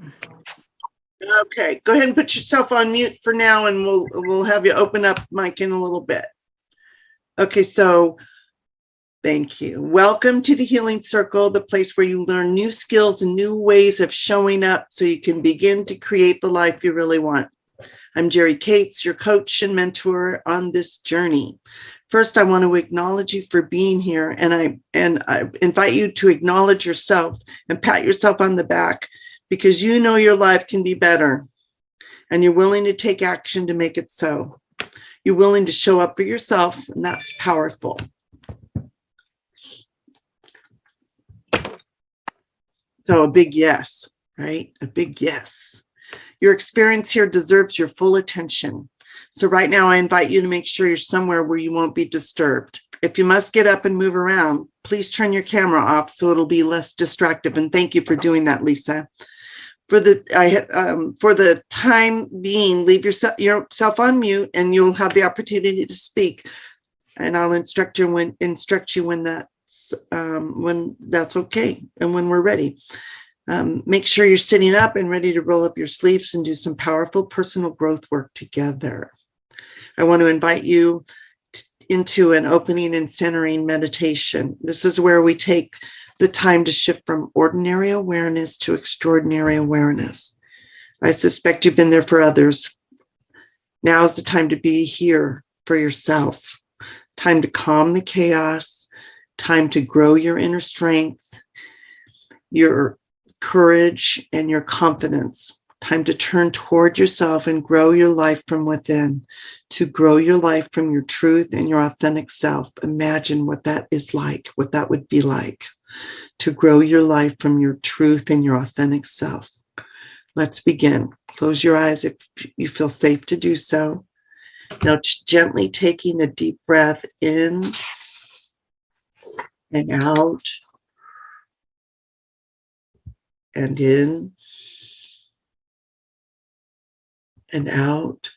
Okay, go ahead and put yourself on mute for now, and we'll have you open up mic in a little bit. Okay, so thank you. Welcome to the Healing Circle, the place where you learn new skills and new ways of showing up so you can begin to create the life you really want. I'm Jerry Cates, your coach and mentor on this journey. First, I want to acknowledge you for being here, and I invite you to acknowledge yourself and pat yourself on the back, because you know your life can be better, and you're willing to take action to make it so. You're willing to show up for yourself, and that's powerful. So a big yes, right? A big yes. Your experience here deserves your full attention. So right now, I invite you to make sure you're somewhere where you won't be disturbed. If you must get up and move around, please turn your camera off so it'll be less distractive. And thank you for doing that, Lisa. For the time being, leave yourself on mute, and you'll have the opportunity to speak. And I'll instruct you when that's okay, and when we're ready. Make sure you're sitting up and ready to roll up your sleeves and do some powerful personal growth work together. I want to invite you into an opening and centering meditation. This is where we take the time to shift from ordinary awareness to extraordinary awareness. I suspect you've been there for others. Now is the time to be here for yourself. Time to calm the chaos. Time to grow your inner strength, your courage, and your confidence. Time to turn toward yourself and grow your life from within, to grow your life from your truth and your authentic self. Imagine what that is like, what that would be like, to grow your life from your truth and your authentic self. Let's begin. Close your eyes if you feel safe to do so. Now, gently taking a deep breath in and out, and in and out,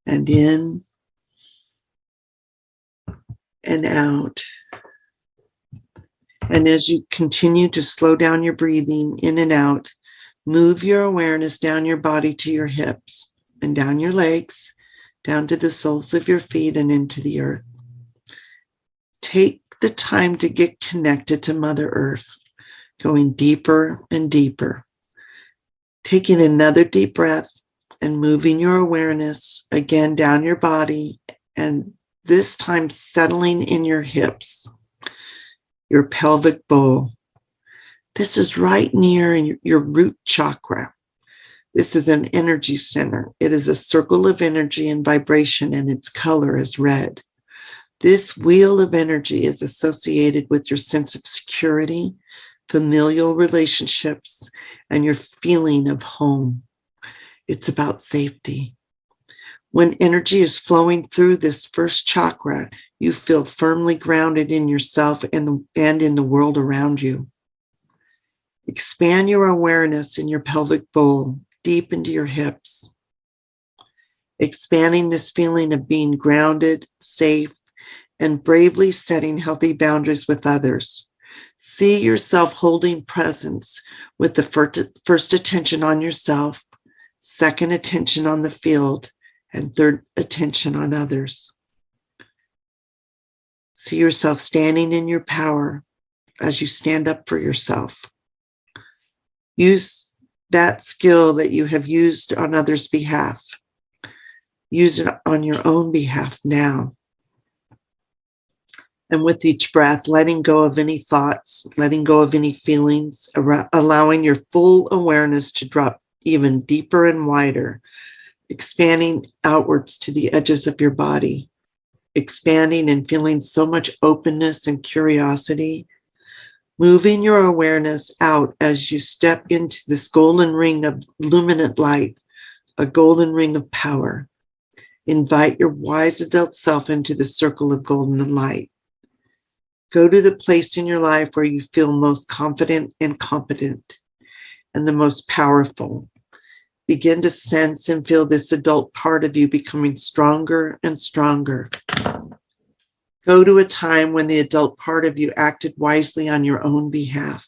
and in and out. And as you continue to slow down your breathing in and out, move your awareness down your body to your hips and down your legs, down to the soles of your feet and into the earth. Take the time to get connected to Mother Earth, going deeper and deeper. Taking another deep breath and moving your awareness again down your body, and this time settling in your hips, your pelvic bowl. This is right near your root chakra. This is an energy center. It is a circle of energy and vibration, and its color is red. This wheel of energy is associated with your sense of security, familial relationships, and your feeling of home. It's about safety. When energy is flowing through this first chakra, you feel firmly grounded in yourself and in the world around you. Expand your awareness in your pelvic bowl deep into your hips, expanding this feeling of being grounded, safe, and bravely setting healthy boundaries with others. See yourself holding presence with the first attention on yourself, second attention on the field, and third attention on others. See yourself standing in your power as you stand up for yourself. Use that skill that you have used on others' behalf. Use it on your own behalf now. And with each breath, letting go of any thoughts, letting go of any feelings, allowing your full awareness to drop even deeper and wider, expanding outwards to the edges of your body, expanding and feeling so much openness and curiosity, moving your awareness out as you step into this golden ring of luminant light, a golden ring of power. Invite your wise adult self into the circle of golden light. Go to the place in your life where you feel most confident and competent and the most powerful. Begin to sense and feel this adult part of you becoming stronger and stronger. Go to a time when the adult part of you acted wisely on your own behalf.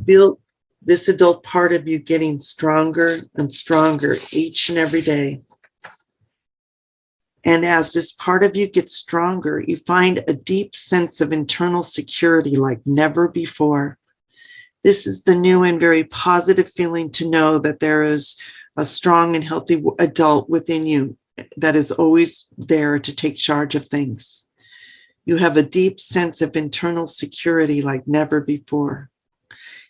Feel this adult part of you getting stronger and stronger each and every day. And as this part of you gets stronger, you find a deep sense of internal security like never before. This is the new and very positive feeling to know that there is a strong and healthy adult within you that is always there to take charge of things. You have a deep sense of internal security like never before.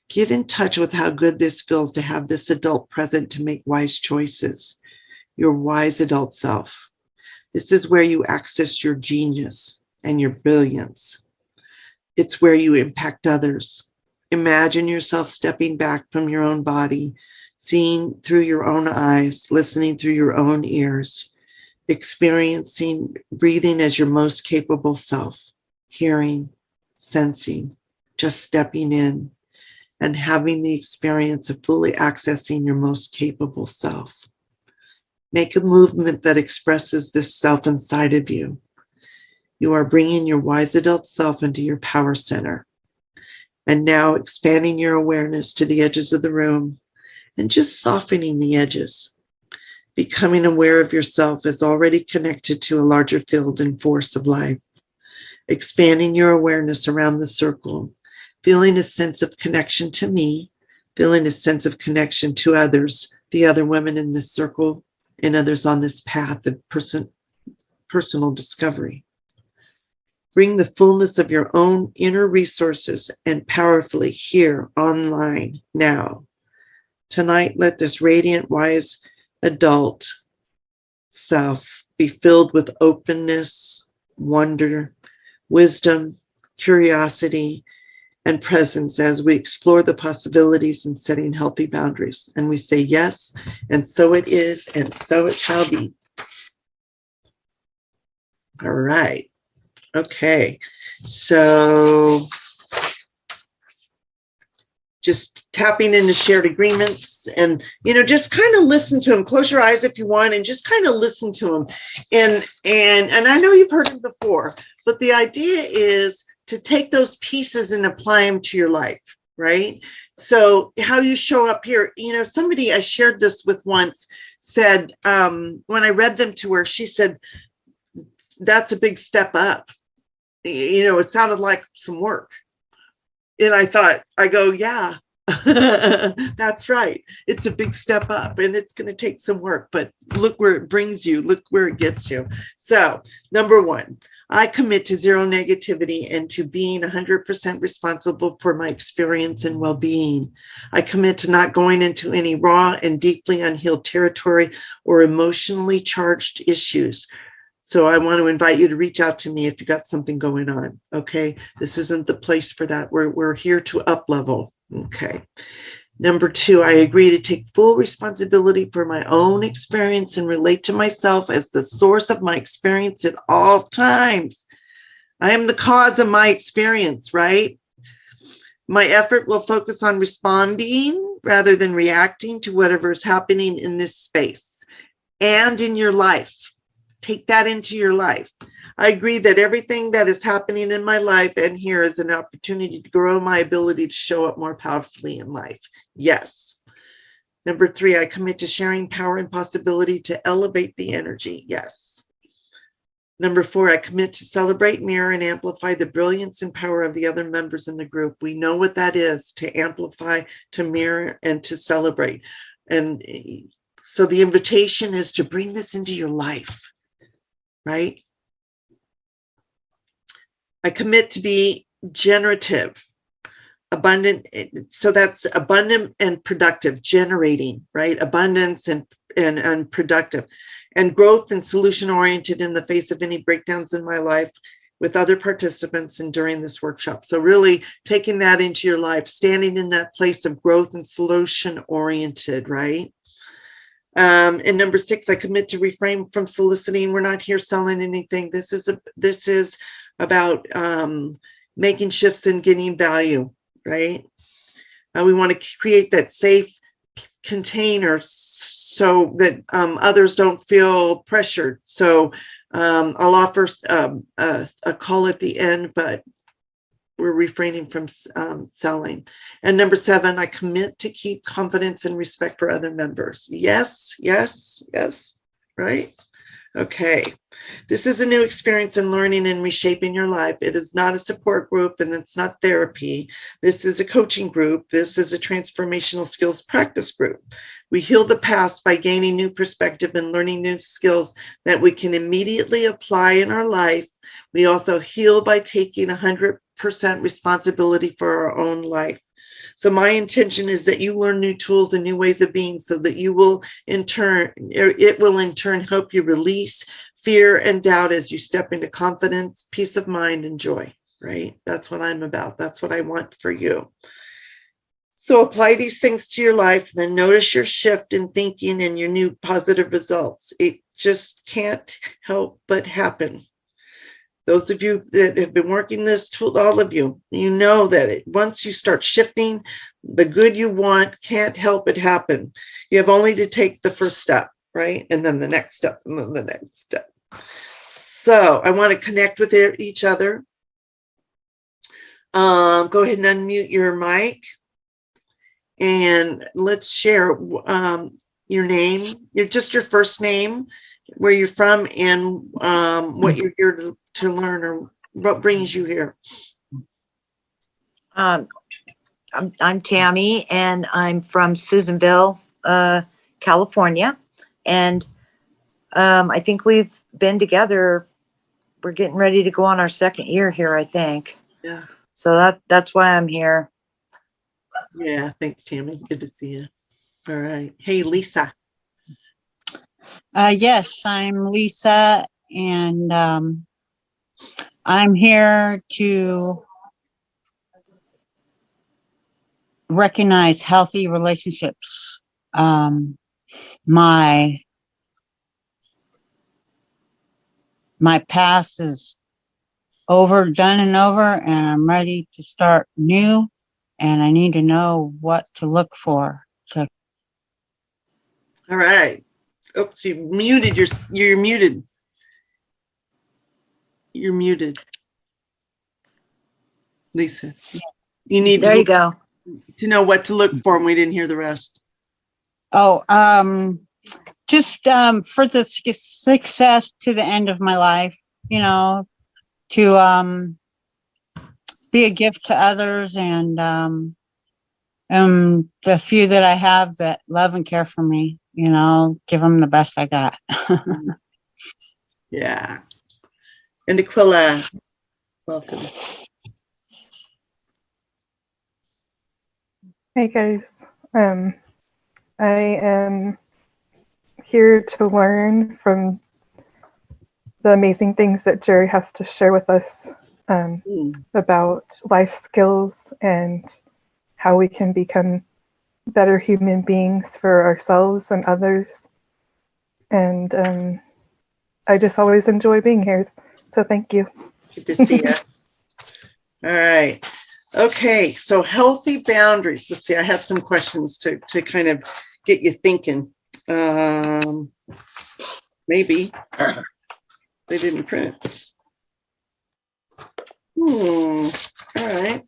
Get in touch with how good this feels to have this adult present to make wise choices, your wise adult self. This is where you access your genius and your brilliance. It's where you impact others. Imagine yourself stepping back from your own body, seeing through your own eyes, listening through your own ears, experiencing breathing as your most capable self, hearing, sensing, just stepping in, and having the experience of fully accessing your most capable self. Make a movement that expresses this self inside of you. You are bringing your wise adult self into your power center. And now expanding your awareness to the edges of the room and just softening the edges. Becoming aware of yourself as already connected to a larger field and force of life. Expanding your awareness around the circle, feeling a sense of connection to me, feeling a sense of connection to others, the other women in this circle, and others on this path of personal discovery. Bring the fullness of your own inner resources and powerfully here online now. Tonight, let this radiant, wise adult self be filled with openness, wonder, wisdom, curiosity, and presence as we explore the possibilities in setting healthy boundaries. And we say yes, and so it is, and so it shall be. All right. Okay. So just tapping into shared agreements and, just kind of listen to them. Close your eyes if you want and just kind of listen to them. And I know you've heard them before, but the idea is to take those pieces and apply them to your life, right? So how you show up here, somebody I shared this with once said, when I read them to her, she said, that's a big step up. It sounded like some work. And I go, yeah, that's right. It's a big step up and it's going to take some work, but look where it brings you. Look where it gets you. So number one, I commit to zero negativity and to being 100% responsible for my experience and well-being. I commit to not going into any raw and deeply unhealed territory or emotionally charged issues. So I want to invite you to reach out to me if you got something going on. Okay. This isn't the place for that. We're here to up level. Okay. Number two, I agree to take full responsibility for my own experience and relate to myself as the source of my experience at all times. I am the cause of my experience, right? My effort will focus on responding rather than reacting to whatever is happening in this space and in your life. Take that into your life. I agree that everything that is happening in my life and here is an opportunity to grow my ability to show up more powerfully in life. Yes. Number three, I commit to sharing power and possibility to elevate the energy. Yes. Number four, I commit to celebrate, mirror, and amplify the brilliance and power of the other members in the group. We know what that is, to amplify, to mirror, and to celebrate. And so the invitation is to bring this into your life, right? I commit to be generative, abundant. So that's abundant and productive, generating, right? Abundance and productive, and growth and solution oriented in the face of any breakdowns in my life with other participants and during this workshop. So really taking that into your life, standing in that place of growth and solution oriented, right? And number six, I commit to refrain from soliciting. We're not here selling anything. This is about making shifts and getting value, right? We want to create that safe container so that others don't feel pressured. So I'll offer a call at the end, but we're refraining from selling. And number 7, I commit to keep confidence and respect for other members. Yes, yes, yes, right? Okay. This is a new experience in learning and reshaping your life. It is not a support group and it's not therapy. This is a coaching group. This is a transformational skills practice group. We heal the past by gaining new perspective and learning new skills that we can immediately apply in our life. We also heal by taking 100% responsibility for our own life. So my intention is that you learn new tools and new ways of being so that you will it will in turn help you release fear and doubt as you step into confidence, peace of mind, and joy, right? That's what I'm about. That's what I want for you. So apply these things to your life, then notice your shift in thinking and your new positive results. It just can't help but happen. Those of you that have been working this tool, all of you, you know that once you start shifting, the good you want can't help but happen. You have only to take the first step, right? And then the next step, and then the next step. So I want to connect with each other. Go ahead and unmute your mic. And let's share your name, just your first name, where you're from, and what you're here to learn, or what brings you here. I'm Tammy, and I'm from Susanville, California. And I think we've been together. We're getting ready to go on our 2nd year here, I think. Yeah. So that's why I'm here. Yeah. Thanks, Tammy. Good to see you. All right. Hey, Lisa. Yes, I'm Lisa, and I'm here to recognize healthy relationships. My past is done and over, and I'm ready to start new, and I need to know what to look for. All right. Oops, you're muted. You're muted. You're muted. Lisa. You need There you go. To know what to look for, and we didn't hear the rest. Oh, just for the success to the end of my life, to be a gift to others, and the few that I have that love and care for me, give them the best I got. Yeah. And Aquila, welcome. Hey guys, I am here to learn from the amazing things that Jerry has to share with us about life skills and how we can become better human beings for ourselves and others. And I just always enjoy being here. So thank you. Good to see you. All right. Okay. So healthy boundaries. Let's see. I have some questions to kind of get you thinking. Maybe they didn't print. All right.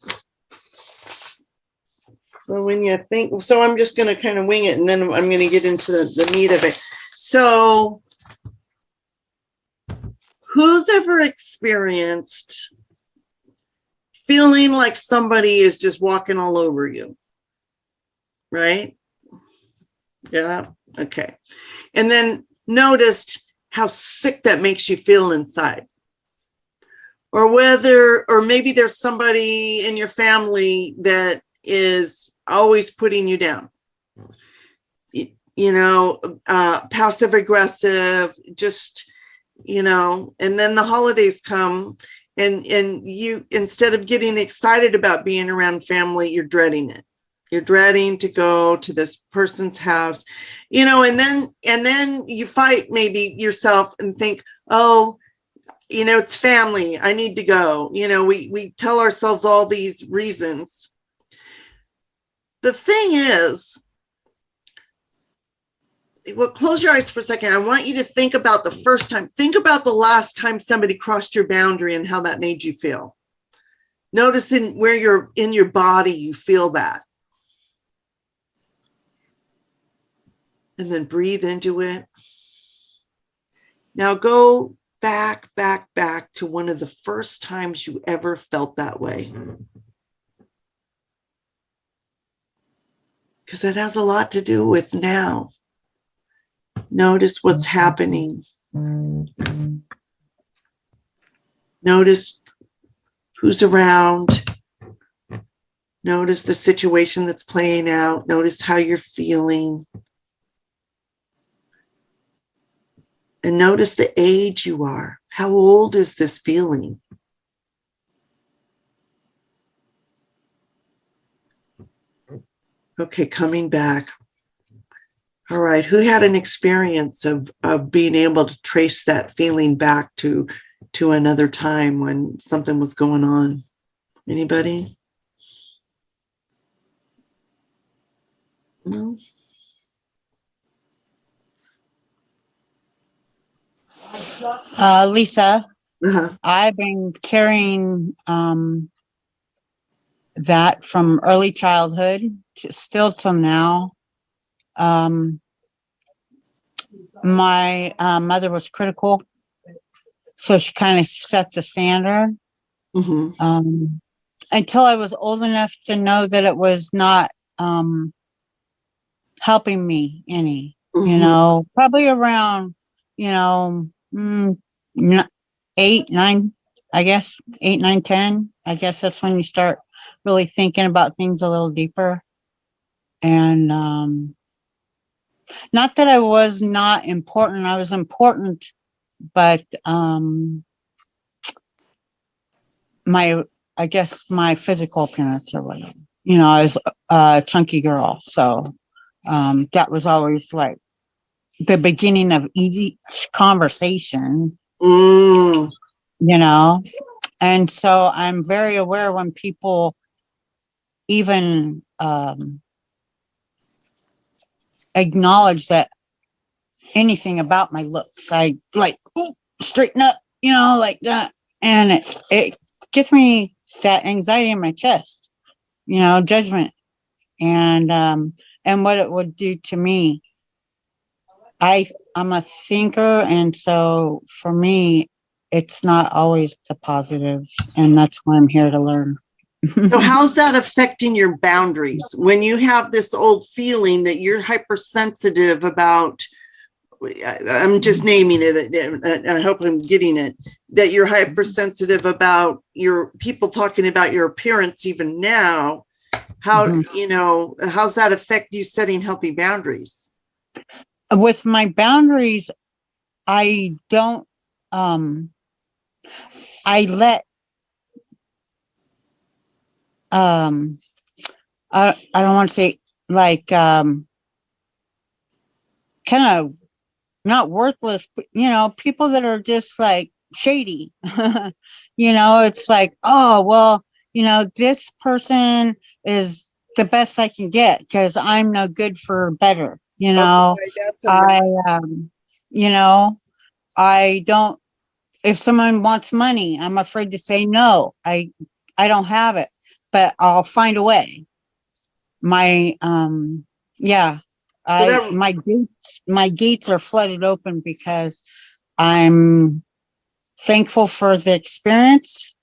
So when you think, so I'm just going to kind of wing it, and then I'm going to get into the meat of it. So who's ever experienced feeling like somebody is just walking all over you? Right? Yeah. Okay. And then noticed how sick that makes you feel inside. Or maybe there's somebody in your family that is always putting you down. Passive aggressive, just, and then the holidays come and you, instead of getting excited about being around family, you're dreading it. You're dreading to go to this person's house, and then you fight maybe yourself and think, oh, it's family, I need to go. We tell ourselves all these reasons. The thing is, well, close your eyes for a second. I want you to think about the first time. Think about the last time somebody crossed your boundary and how that made you feel. Notice in where you're in your body, you feel that. And then breathe into it. Now go back to one of the first times you ever felt that way. Because it has a lot to do with now. Notice what's happening. Notice who's around. Notice the situation that's playing out. Notice how you're feeling. And notice the age you are. How old is this feeling? Okay, coming back. All right, who had an experience of being able to trace that feeling back to another time when something was going on? Anybody? No? Lisa, Uh-huh. I've been carrying that from early childhood to still till now. My mother was critical, so she kind of set the standard Mm-hmm. until I was old enough to know that it was not helping me any. You know, probably around, you know, 8, 9, I guess 8, 9, 10. I guess that's when you start really thinking about things a little deeper. And not that I was not important. I was important, but I guess my physical appearance or whatever. You know, I was a chunky girl, so that was always like the beginning of easy conversation. Mm. You know, and so I'm very aware when people even acknowledge that anything about my looks, I like straighten up, you know, like that, and it gives me that anxiety in my chest, you know, judgment, and what it would do to me. I'm a thinker, and so for me, it's not always the positive, and that's why I'm here to learn. So how's that affecting your boundaries when you have this old feeling that you're hypersensitive about? I'm just naming it. I hope I'm getting it. That you're hypersensitive about your people talking about your appearance even now. How, you know, how's that affect you setting healthy boundaries? With my boundaries, I don't, I let, I don't want to say like, kind of not worthless, but, you know, people that are just like shady, you know, it's like, oh, well, you know, this person is the best I can get because I'm no good for better, you know. Okay, You know, I don't, if someone wants money, I'm afraid to say no. I don't have it, but I'll find a way. My yeah, so my gates are flooded open because I'm thankful for the experience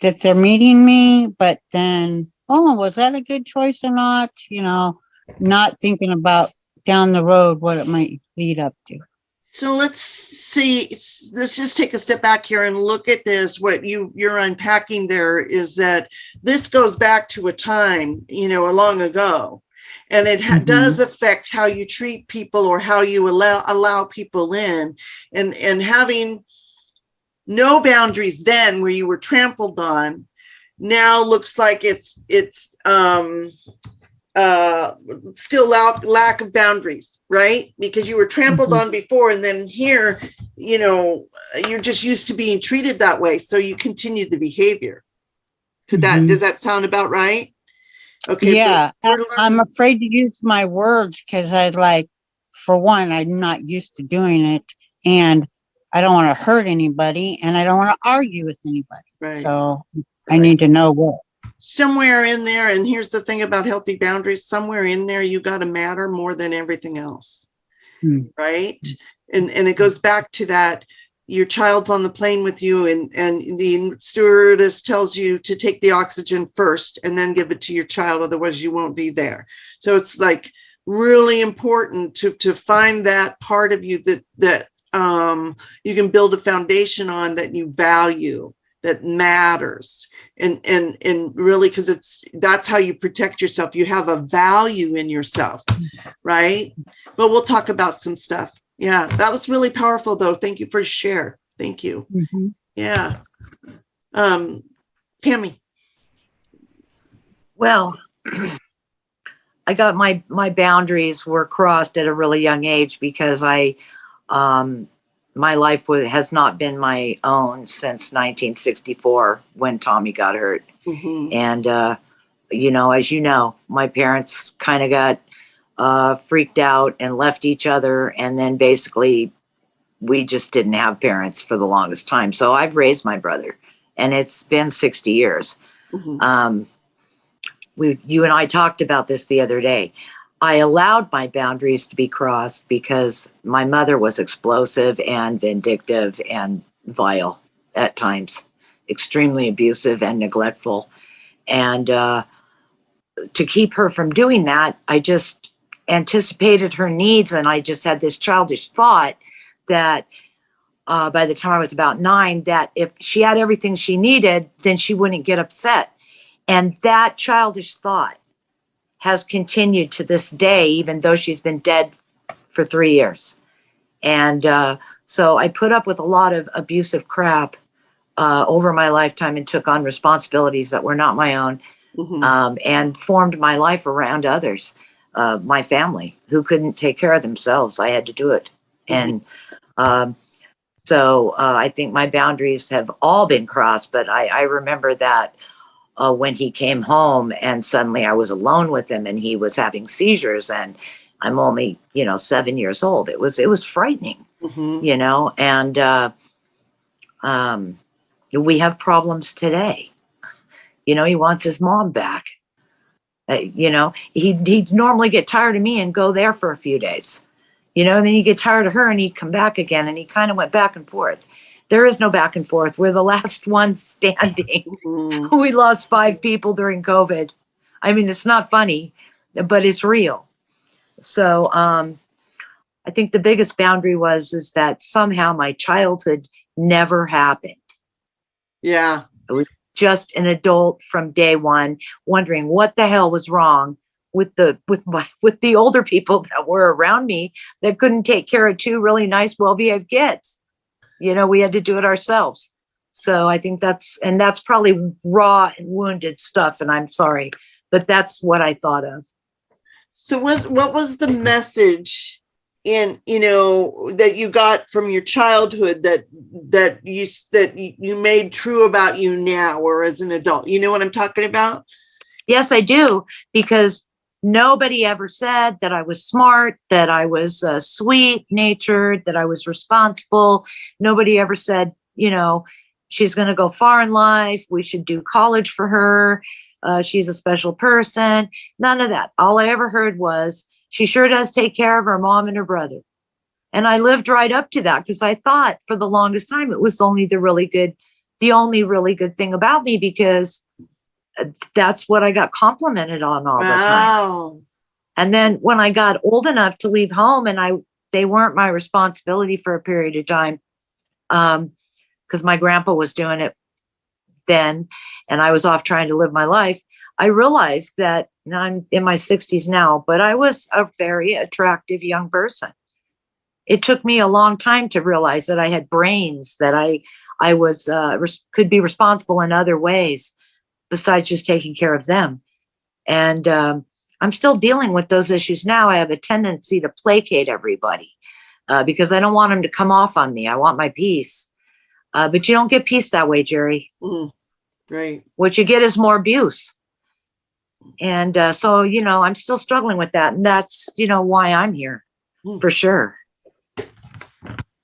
that they're meeting me, but then, oh, was that a good choice or not? You know, not thinking about down the road what it might lead up to. So let's see, let's just take a step back here and look at this. What you're unpacking there is that this goes back to a time, you know, long ago, and it does affect how you treat people or how you allow people in, and having no boundaries then where you were trampled on now looks like it's still lack of boundaries, right? Because you were trampled on before, and then here, you know, you're just used to being treated that way, so you continued the behavior. Does that sound about right? Okay. Yeah, I'm afraid to use my words because for one, I'm not used to doing it, and I don't want to hurt anybody, and I don't want to argue with anybody. Right. So I need to know what. Somewhere in there, and here's the thing about healthy boundaries, somewhere in there, you got to matter more than everything else. Hmm. Right. And it goes back to that, your child's on the plane with you and the stewardess tells you to take the oxygen first and then give it to your child. Otherwise you won't be there. So it's like really important to find that part of you that you can build a foundation on, that you value, that matters. And really, because that's how you protect yourself. You have a value in yourself, right? But we'll talk about some stuff. Yeah, that was really powerful, though. Thank you for share. Thank you. Mm-hmm. Yeah. Tammy. Well, I got my boundaries were crossed at a really young age because my life has not been my own since 1964 when Tommy got hurt. Mm-hmm. And, you know, as you know, my parents kind of got freaked out and left each other. And then basically we just didn't have parents for the longest time. So I've raised my brother and it's been 60 years. Mm-hmm. You and I talked about this the other day. I allowed my boundaries to be crossed because my mother was explosive and vindictive and vile at times, extremely abusive and neglectful. And to keep her from doing that, I just anticipated her needs. And I just had this childish thought that by the time I was about 9, that if she had everything she needed, then she wouldn't get upset. And that childish thought has continued to this day, even though she's been dead for 3 years. And so I put up with a lot of abusive crap over my lifetime and took on responsibilities that were not my own. Mm-hmm. And formed my life around others, my family who couldn't take care of themselves. I had to do it. Mm-hmm. And so I think my boundaries have all been crossed, but I remember that when he came home and suddenly I was alone with him and he was having seizures and I'm only, 7 years old. It was frightening, Mm-hmm. And we have problems today. He wants his mom back. He'd normally get tired of me and go there for a few days, and then he'd get tired of her and he'd come back again. And he kind of went back and forth. There is no back and forth. We're the last ones standing. Mm-hmm. We lost 5 people during COVID. I mean, it's not funny, but it's real. So I think the biggest boundary is that somehow my childhood never happened. Yeah. I was just an adult from day one, wondering what the hell was wrong with the older people that were around me that couldn't take care of 2 really nice, well-behaved kids. We had to do it ourselves. So I think that's probably raw and wounded stuff. And I'm sorry, but that's what I thought of. So what was the message in, that you got from your childhood that you made true about you now or as an adult? You know what I'm talking about? Yes, I do, because nobody ever said that I was smart, that I was sweet natured, that I was responsible. Nobody ever said, she's going to go far in life. We should do college for her. She's a special person. None of that. All I ever heard was she sure does take care of her mom and her brother. And I lived right up to that because I thought for the longest time it was the only really good thing about me, because that's what I got complimented on all the time. And then when I got old enough to leave home and they weren't my responsibility for a period of time, because my grandpa was doing it then and I was off trying to live my life, I realized that I'm in my 60s now, but I was a very attractive young person. It took me a long time to realize that I had brains, that I was could be responsible in other ways besides just taking care of them. And I'm still dealing with those issues now. I have a tendency to placate everybody because I don't want them to come off on me. I want my peace. But you don't get peace that way, Jerry. Mm-hmm. Right. What you get is more abuse. And so, I'm still struggling with that. And that's, why I'm here for sure.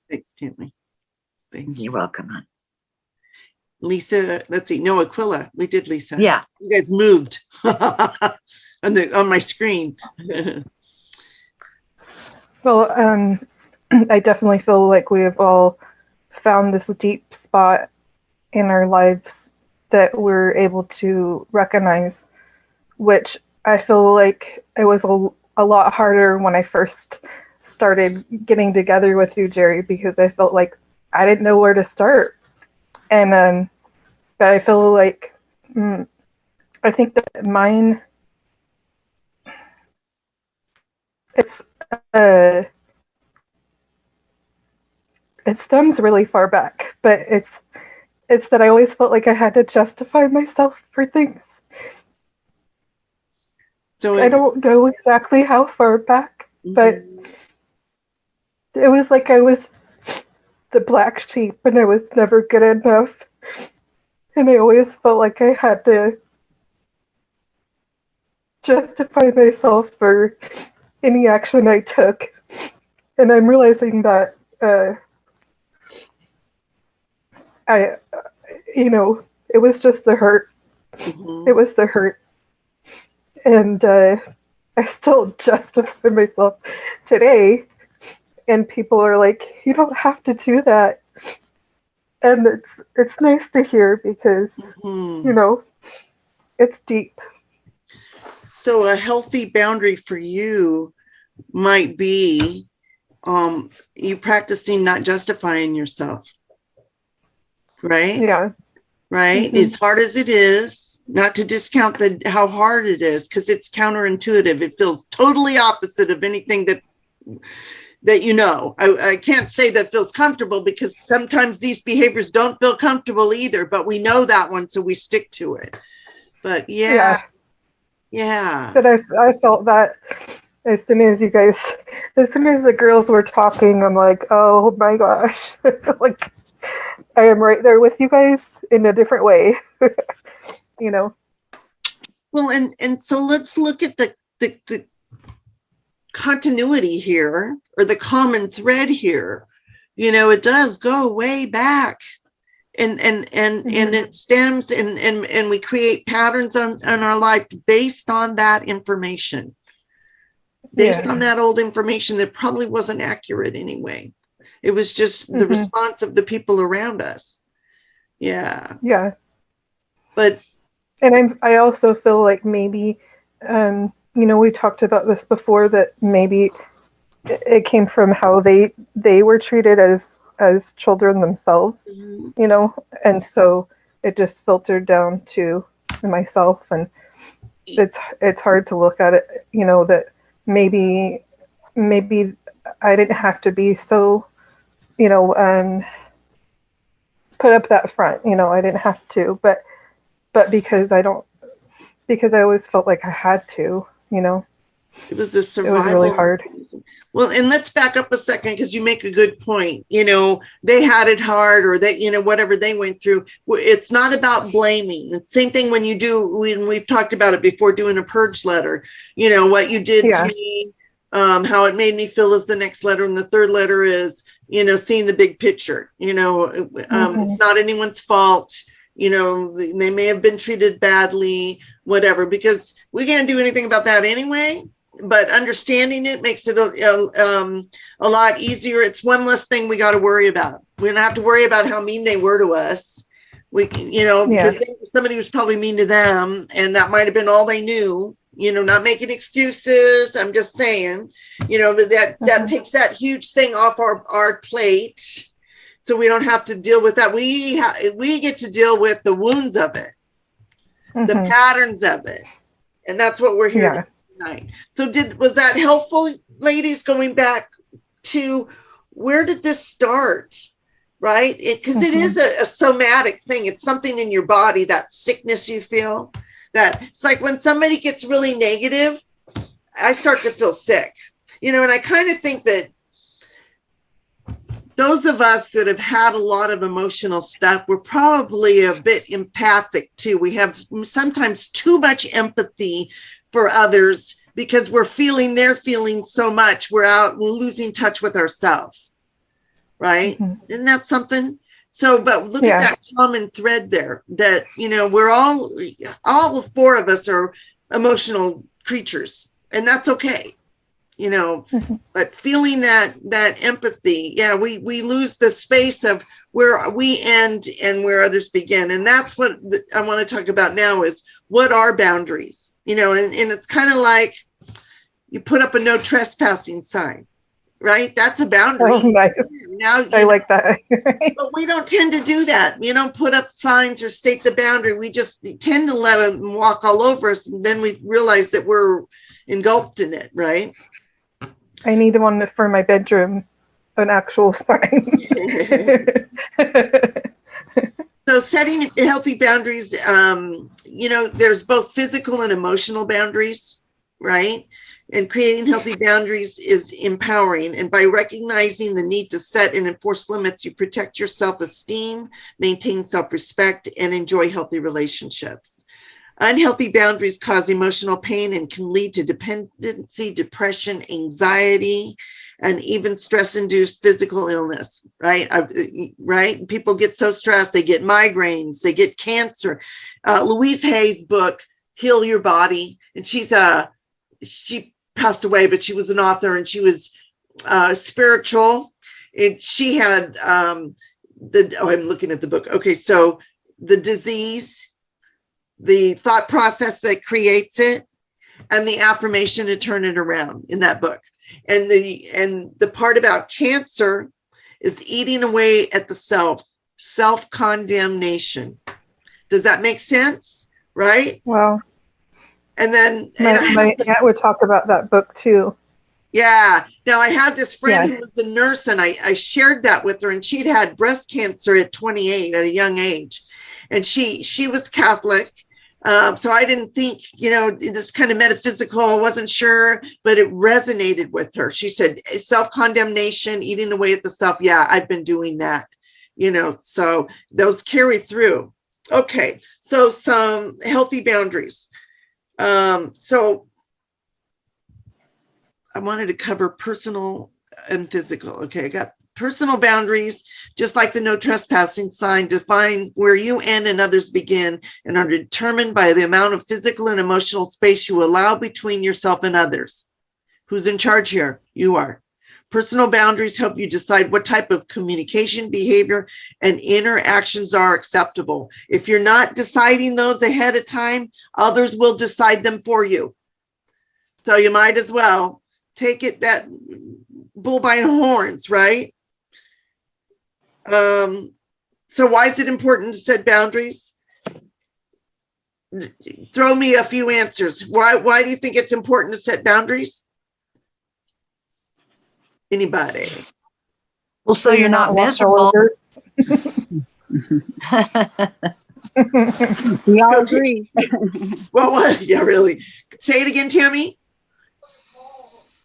Thanks, Tammy. Thank you. You're welcome, hon. Lisa, let's see, no, Aquila. We did Lisa. Yeah. You guys moved on my screen. Well, I definitely feel like we have all found this deep spot in our lives that we're able to recognize, which I feel like it was a lot harder when I first started getting together with you, Jerry, because I felt like I didn't know where to start. And but I feel like I think that mine it's it stems really far back, but it's that I always felt like I had to justify myself for things. So I don't know exactly how far back, but it was like I was the black sheep and I was never good enough. And I always felt like I had to justify myself for any action I took. And I'm realizing that it was just the hurt. It was the hurt. And I still justify myself today. And people are like, you don't have to do that. And it's nice to hear because, it's deep. So a healthy boundary for you might be you practicing not justifying yourself. Right? Yeah. Right? As hard as it is, not to discount how hard it is, because it's counterintuitive. It feels totally opposite of anything that I can't say that feels comfortable, because sometimes these behaviors don't feel comfortable either, but we know that one, so we stick to it. But yeah. But I felt that as soon as the girls were talking, I'm like, oh my gosh. Like, I am right there with you guys in a different way. Well, and so let's look at the continuity here, or the common thread here. It does go way back, and it stems and we create patterns on our life based on that information, based on that old information that probably wasn't accurate anyway. It was just the response of the people around us. Yeah. But I also feel like maybe we talked about this before, that maybe it came from how they were treated as children themselves, and so it just filtered down to myself. And it's hard to look at it, that maybe I didn't have to be so, put up that front, I didn't have to, but because I always felt like I had to, it was a survival. It was really hard. Well, and let's back up a second, because you make a good point. They had it hard, or that, whatever they went through. It's not about blaming. It's the same thing when we've talked about it before, doing a purge letter, what you did to me, how it made me feel is the next letter. And the third letter is, seeing the big picture, it's not anyone's fault. They may have been treated badly, whatever, because we can't do anything about that anyway. But understanding it makes it a lot easier. It's one less thing we got to worry about. We don't have to worry about how mean they were to us. Because somebody was probably mean to them, and that might have been all they knew. Not making excuses. I'm just saying, that takes that huge thing off our plate, so we don't have to deal with that. We get to deal with the wounds of it, the patterns of it, and that's what we're here to do tonight. So was that helpful, ladies, going back to where did this start, right? Because it is a somatic thing. It's something in your body, that sickness you feel. That it's like when somebody gets really negative, I start to feel sick, and I kind of think that those of us that have had a lot of emotional stuff, we're probably a bit empathic too. We have sometimes too much empathy for others, because we're feeling their feelings so much, we're losing touch with ourselves, right? Isn't that something? So, but look at that common thread there that, you know, we're all four of us are emotional creatures, and that's okay, you know, but feeling that empathy, yeah, we lose the space of where we end and where others begin. And that's what I want to talk about now is what are boundaries, you know, and it's kind of like you put up a no trespassing sign, right? That's a boundary. Oh, nice. Now, I like that. but we don't tend to do that. We don't put up signs or state the boundary. We just tend to let them walk all over us. And then we realize that we're engulfed in it, right? I need one for my bedroom, an actual sign. So setting healthy boundaries, you know, there's both physical and emotional boundaries, right? And creating healthy boundaries is empowering. And by recognizing the need to set and enforce limits, you protect your self-esteem, maintain self-respect, and enjoy healthy relationships. Unhealthy boundaries cause emotional pain and can lead to dependency, depression, anxiety, and even stress-induced physical illness, right? Right? People get so stressed, they get migraines, they get cancer. Louise Hay's book, Heal Your Body, and she passed away, but she was an author and she was spiritual. And she had I'm looking at the book. Okay, so the disease, the thought process that creates it, and the affirmation to turn it around in that book. And the part about cancer is eating away at the self-condemnation. Does that make sense? Right? Wow. And then my aunt would talk about that book too. Yeah. Now I had this friend who was a nurse, and I shared that with her, and she'd had breast cancer at 28 at a young age. And she was Catholic. So I didn't think, you know, this kind of metaphysical, I wasn't sure, but it resonated with her. She said, self-condemnation, eating away at the self. Yeah, I've been doing that, you know, so those carry through. Okay. So some healthy boundaries. So I wanted to cover personal and physical. Okay, I got personal boundaries, just like the no trespassing sign, define where you end and others begin and are determined by the amount of physical and emotional space you allow between yourself and others. Who's in charge here? You are. Personal boundaries help you decide what type of communication, behavior, and interactions are acceptable. If you're not deciding those ahead of time, others will decide them for you. So you might as well take it that bull by the horns, right? So why is it important to set boundaries? Throw me a few answers. Why do you think it's important to set boundaries? Anybody? Well, so you're not walked all miserable. over. We all agree. Well, what? Yeah, really. Say it again, Tammy.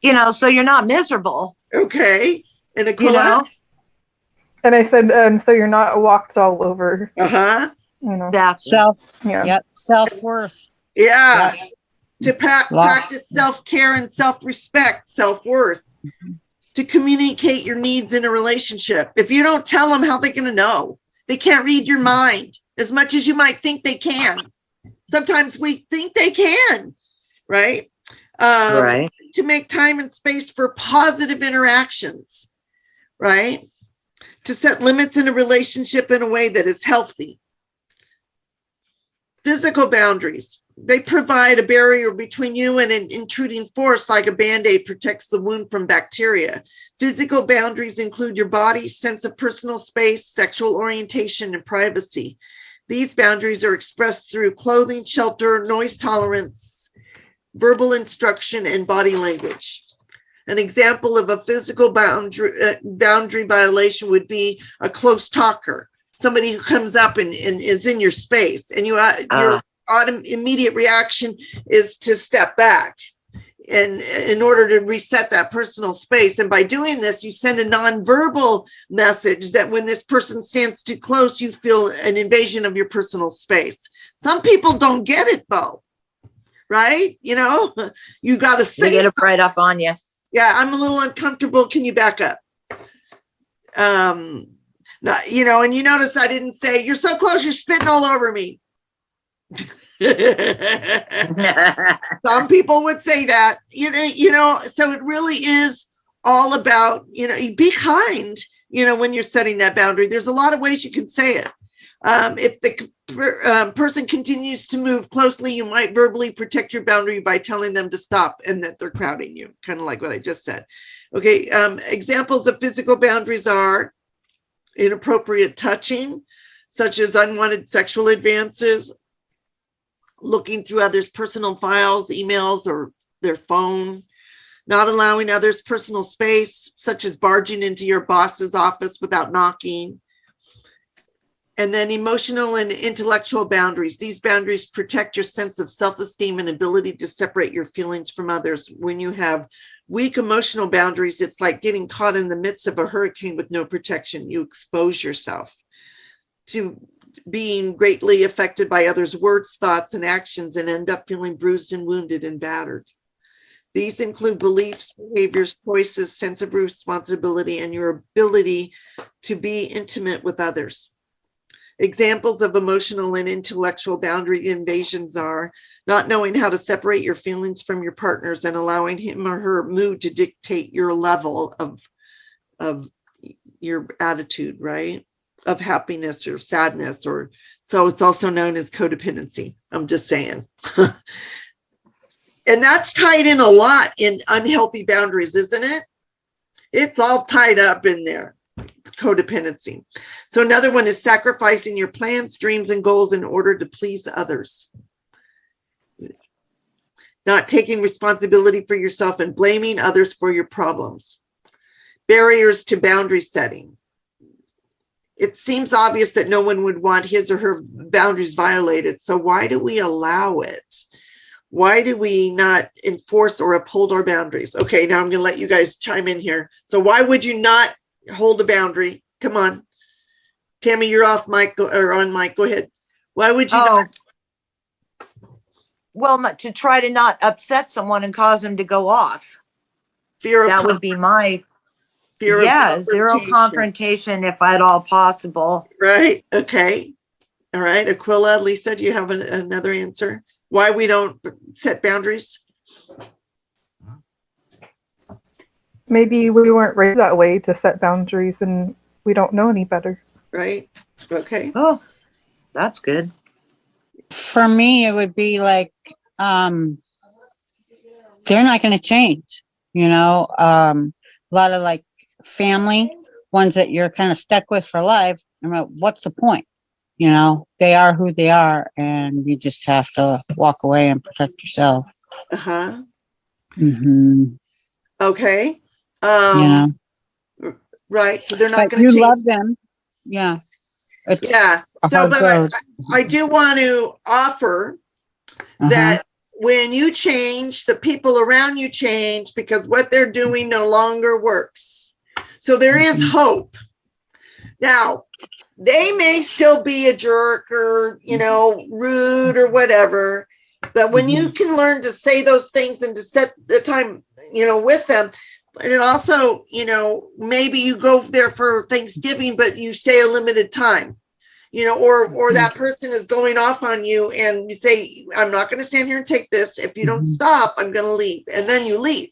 You know, so you're not miserable. Okay. And You Nicola? know, And I said, so you're not walked all over. Uh-huh. You know. yeah. Self-worth. Yeah. Yeah. To practice self-care and self-respect, self-worth. To communicate your needs in a relationship. If you don't tell them, how are they going to know? They can't read your mind as much as you might think they can. Sometimes we think they can, right? Right. To make time and space for positive interactions, right? To set limits in a relationship in a way that is healthy. Physical boundaries. They provide a barrier between you and an intruding force, like a Band-Aid protects the wound from bacteria. Physical boundaries include your body, sense of personal space, sexual orientation, and privacy. These boundaries are expressed through clothing, shelter, noise tolerance, verbal instruction, and body language. An example of a physical boundary violation would be a close talker, somebody who comes up and is in your space, and your immediate reaction is to step back and in order to reset that personal space. And by doing this, you send a nonverbal message that when this person stands too close, you feel an invasion of your personal space. Some people don't get it though, right? You know, you got to say They get it right up on you. Yeah, I'm a little uncomfortable. Can you back up? Not, you know, and you notice I didn't say, you're so close, you're spitting all over me. Some people would say that, so it really is all about, be kind, when you're setting that boundary. There's a lot of ways you can say it. If the person continues to move closely, you might verbally protect your boundary by telling them to stop and that they're crowding you, kind of like what I just said. Okay, examples of physical boundaries are inappropriate touching, such as unwanted sexual advances, looking through others' personal files, emails, or their phone, not allowing others personal space, such as barging into your boss's office without knocking. And then emotional and intellectual boundaries. These boundaries protect your sense of self-esteem and ability to separate your feelings from others. When you have weak emotional boundaries, it's like getting caught in the midst of a hurricane with no protection. You expose yourself to being greatly affected by others' words, thoughts, and actions, and end up feeling bruised and wounded and battered. These include beliefs, behaviors, choices, sense of responsibility, and your ability to be intimate with others. Examples of emotional and intellectual boundary invasions are not knowing how to separate your feelings from your partner's and allowing him or her mood to dictate your level of your attitude, right? Of happiness or sadness, or so it's also known as codependency. I'm just saying. And that's tied in a lot in unhealthy boundaries, isn't it? It's all tied up in there, codependency. So another one is sacrificing your plans, dreams, and goals in order to please others. Not taking responsibility for yourself and blaming others for your problems. Barriers to boundary setting. It seems obvious that no one would want his or her boundaries violated. So why do we allow it? Why do we not enforce or uphold our boundaries? Okay, now I'm going to let you guys chime in here. So why would you not hold a boundary? Come on. Tammy, you're off mic or on mic. Go ahead. Why would you not? Well, not to try to not upset someone and cause them to go off. Fear of That would be my fear of zero confrontation if at all possible. Right. Okay. All right. Aquila, Lisa, do you have another answer? Why we don't set boundaries? Maybe we weren't raised that way to set boundaries and we don't know any better. Right. Okay. Oh, that's good. For me, it would be like, they're not going to change, a lot of like family ones that you're kind of stuck with for life. What's the point? They are who they are, and you just have to walk away and protect yourself. Uh-huh. Mm-hmm. Okay. Right. So they're not going to change. You love them. Yeah. Yeah. So, but I do want to offer that when you change, the people around you change because what they're doing no longer works. So there is hope. Now, they may still be a jerk or, rude or whatever, but when you can learn to say those things and to set the time, with them, and also, maybe you go there for Thanksgiving, but you stay a limited time, or that person is going off on you and you say, I'm not going to stand here and take this. If you don't stop, I'm going to leave. And then you leave.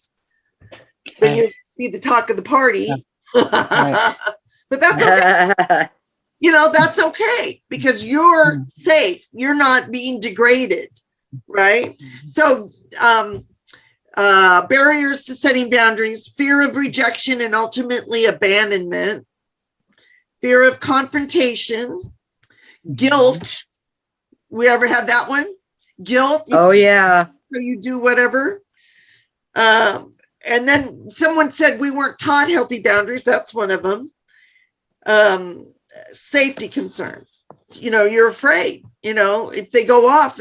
Then you be the talk of the party. But that's okay. That's okay because you're safe. You're not being degraded. Right. So, barriers to setting boundaries, fear of rejection and ultimately abandonment, fear of confrontation, guilt. We ever had that one? Guilt. Oh, yeah. So you do whatever. And then someone said we weren't taught healthy boundaries. That's one of them. Safety concerns. You're afraid, if they go off,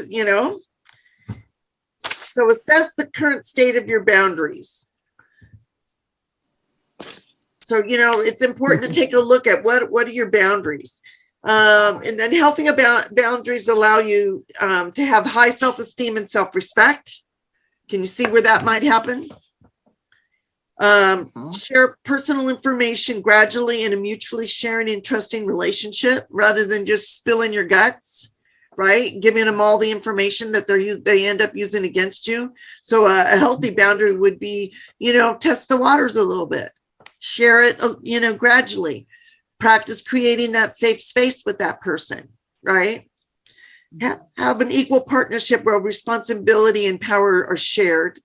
So assess the current state of your boundaries. So, it's important to take a look at what are your boundaries. And then healthy boundaries allow you to have high self-esteem and self-respect. Can you see where that might happen? Share personal information gradually in a mutually sharing and trusting relationship rather than just spilling your guts, right? Giving them all the information that they end up using against you. So a healthy boundary would be, test the waters a little bit, share it, gradually. Practice creating that safe space with that person, right? Have an equal partnership where responsibility and power are shared.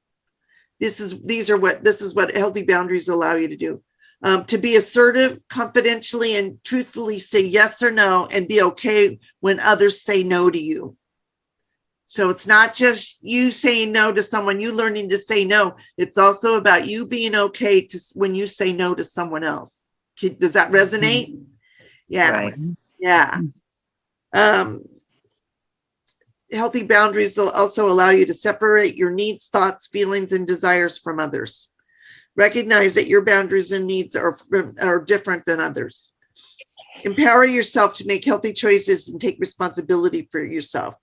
This is what healthy boundaries allow you to do. To be assertive, confidentially, and truthfully say yes or no, and be okay when others say no to you. So it's not just you saying no to someone, you learning to say no. It's also about you being okay when you say no to someone else. Does that resonate? Yeah. Right. Yeah. Healthy boundaries will also allow you to separate your needs, thoughts, feelings, and desires from others. Recognize that your boundaries and needs are different than others. Empower yourself to make healthy choices and take responsibility for yourself.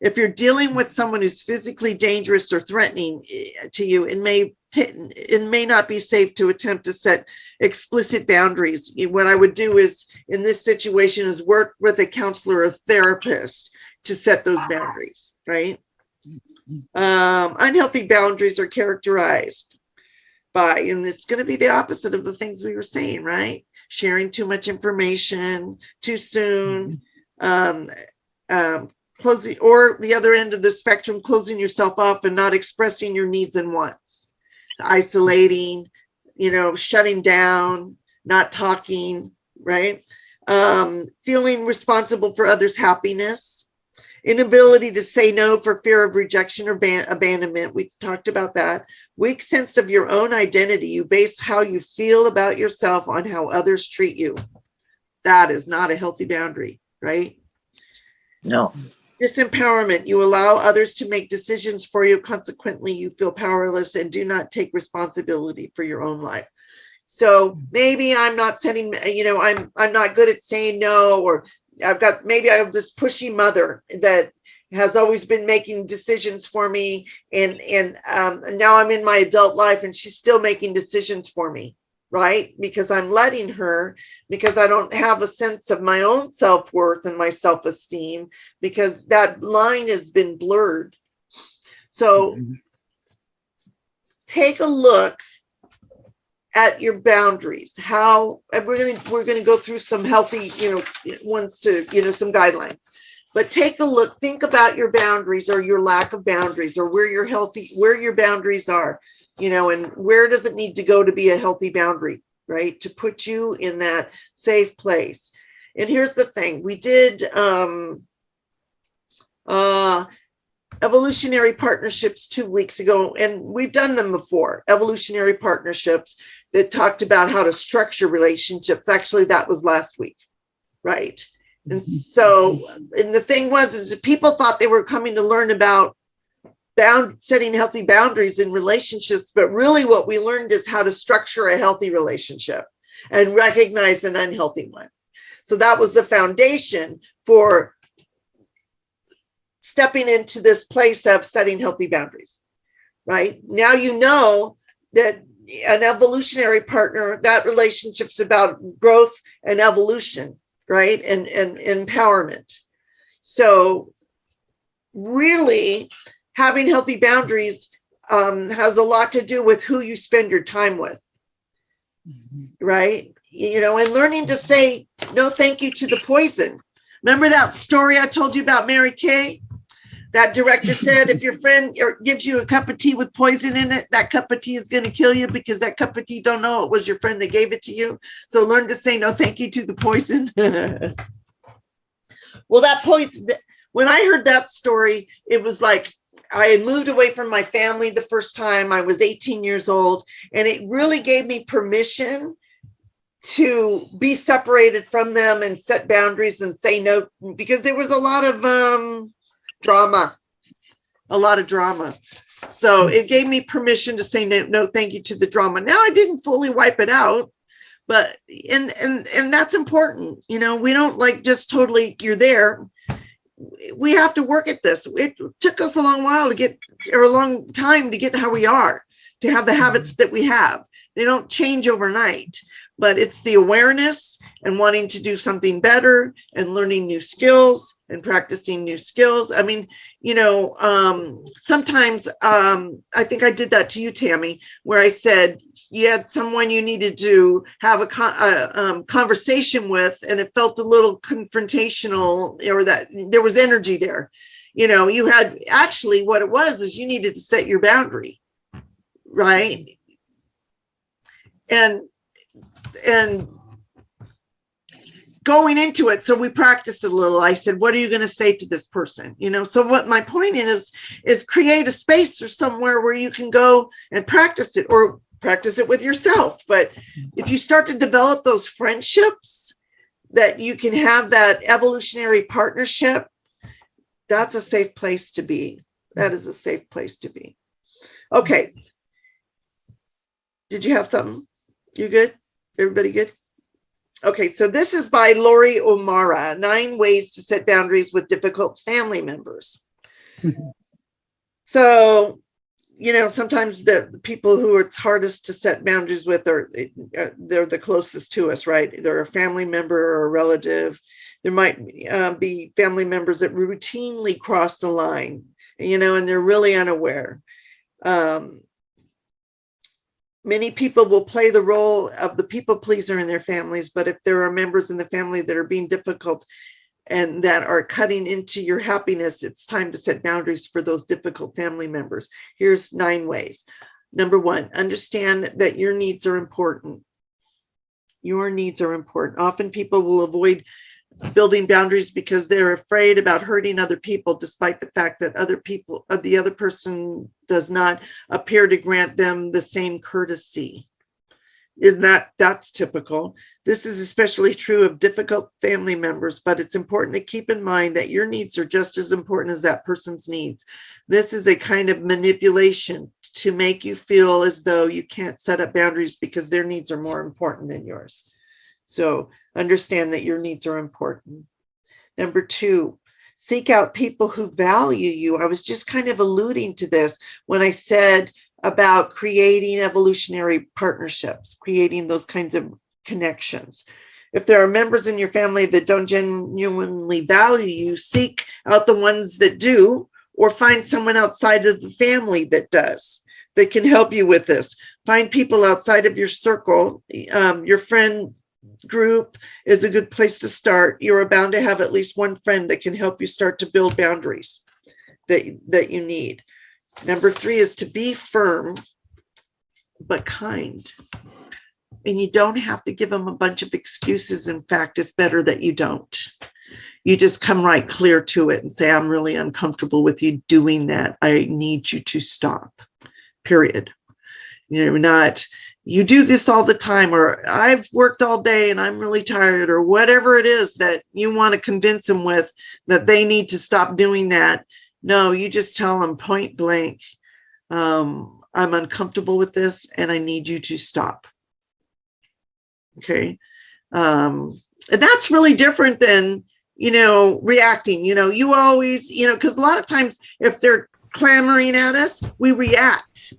If you're dealing with someone who's physically dangerous or threatening to you, it may not be safe to attempt to set explicit boundaries. What I would do is, in this situation, is work with a counselor or therapist to set those boundaries, right? Unhealthy boundaries are characterized by, and it's going to be the opposite of the things we were saying, right? Sharing too much information too soon, closing, or the other end of the spectrum, closing yourself off and not expressing your needs and wants, isolating, shutting down, not talking, right? Feeling responsible for others' happiness. Inability to say no for fear of rejection or abandonment. We talked about that. Weak sense of your own identity. You base how you feel about yourself on how others treat you. That is not a healthy boundary, right? No. Disempowerment. You allow others to make decisions for you. Consequently, you feel powerless and do not take responsibility for your own life. So maybe I'm not setting, I'm not good at saying no, or maybe I have this pushy mother that has always been making decisions for me. And now I'm in my adult life and she's still making decisions for me, right? Because I'm letting her, because I don't have a sense of my own self-worth and my self-esteem, because that line has been blurred. So take a look at your boundaries. How, and we're going to go through some healthy, ones to, some guidelines, but take a look, think about your boundaries or your lack of boundaries, or where your boundaries are, and where does it need to go to be a healthy boundary, right? To put you in that safe place. And here's the thing, we did, evolutionary partnerships 2 weeks ago, and we've done them before, evolutionary partnerships that talked about how to structure relationships. Actually, that was last week, right? And so, and the thing is that people thought they were coming to learn about setting healthy boundaries in relationships, but really what we learned is how to structure a healthy relationship and recognize an unhealthy one. So that was the foundation for stepping into this place of setting healthy boundaries, right? Now you know that an evolutionary partner, that relationship's about growth and evolution, right? And empowerment. So really having healthy boundaries has a lot to do with who you spend your time with, right? And learning to say no thank you to the poison. Remember that story I told you about Mary Kay? That director said, if your friend gives you a cup of tea with poison in it, that cup of tea is going to kill you, because that cup of tea don't know it was your friend that gave it to you. So learn to say no thank you to the poison. Well, that poison, when I heard that story, it was like I had moved away from my family the first time. I was 18 years old, and it really gave me permission to be separated from them and set boundaries and say no, because there was a lot of drama. So it gave me permission to say no thank you to the drama. Now I didn't fully wipe it out, but and that's important. We don't like just totally you're there. We have to work at this. It took us a long time to get how we are, to have the habits that we have, They don't change overnight, but it's the awareness and wanting to do something better and learning new skills and practicing new skills. I mean, sometimes I think I did that to you, Tammy, where I said you had someone you needed to have a conversation with, and it felt a little confrontational, or that there was energy there. You had, actually what it was is you needed to set your boundary, right? And going into it, so we practiced it a little. I said, what are you going to say to this person? So what my point is create a space or somewhere where you can go and practice it, or practice it with yourself. But if you start to develop those friendships, that you can have that evolutionary partnership, that's a safe place to be. That is a safe place to be. Okay. Did you have something? You good? Everybody good? Okay, so this is by Lori O'Mara, 9 Ways to Set Boundaries with Difficult Family Members. So, sometimes the people who it's hardest to set boundaries with they're the closest to us, right? They're a family member or a relative. There might be family members that routinely cross the line, and they're really unaware. Many people will play the role of the people pleaser in their families, but if there are members in the family that are being difficult and that are cutting into your happiness, it's time to set boundaries for those difficult family members. Here's 9 ways. Number 1, understand that your needs are important. Your needs are important. Often people will avoid building boundaries because they're afraid about hurting other people, despite the fact that the other person does not appear to grant them the same courtesy. That's typical. This is especially true of difficult family members, but it's important to keep in mind that your needs are just as important as that person's needs. This is a kind of manipulation to make you feel as though you can't set up boundaries because their needs are more important than yours. So understand that your needs are important. Number 2, seek out people who value you. I was just kind of alluding to this when I said about creating evolutionary partnerships, creating those kinds of connections. If there are members in your family that don't genuinely value you, seek out the ones that do, or find someone outside of the family that does, that can help you with this. Find people outside of your circle. Your friend group is a good place to start. You're bound to have at least one friend that can help you start to build boundaries that you need. Number 3 is to be firm but kind. And you don't have to give them a bunch of excuses. In fact, it's better that you don't. You just come right clear to it and say, I'm really uncomfortable with you doing that. I need you to stop, period. You do this all the time, or I've worked all day and I'm really tired, or whatever it is that you want to convince them with that they need to stop doing that. No, you just tell them point blank, I'm uncomfortable with this and I need you to stop. Okay. And that's really different than, reacting. You always, because a lot of times if they're clamoring at us, we react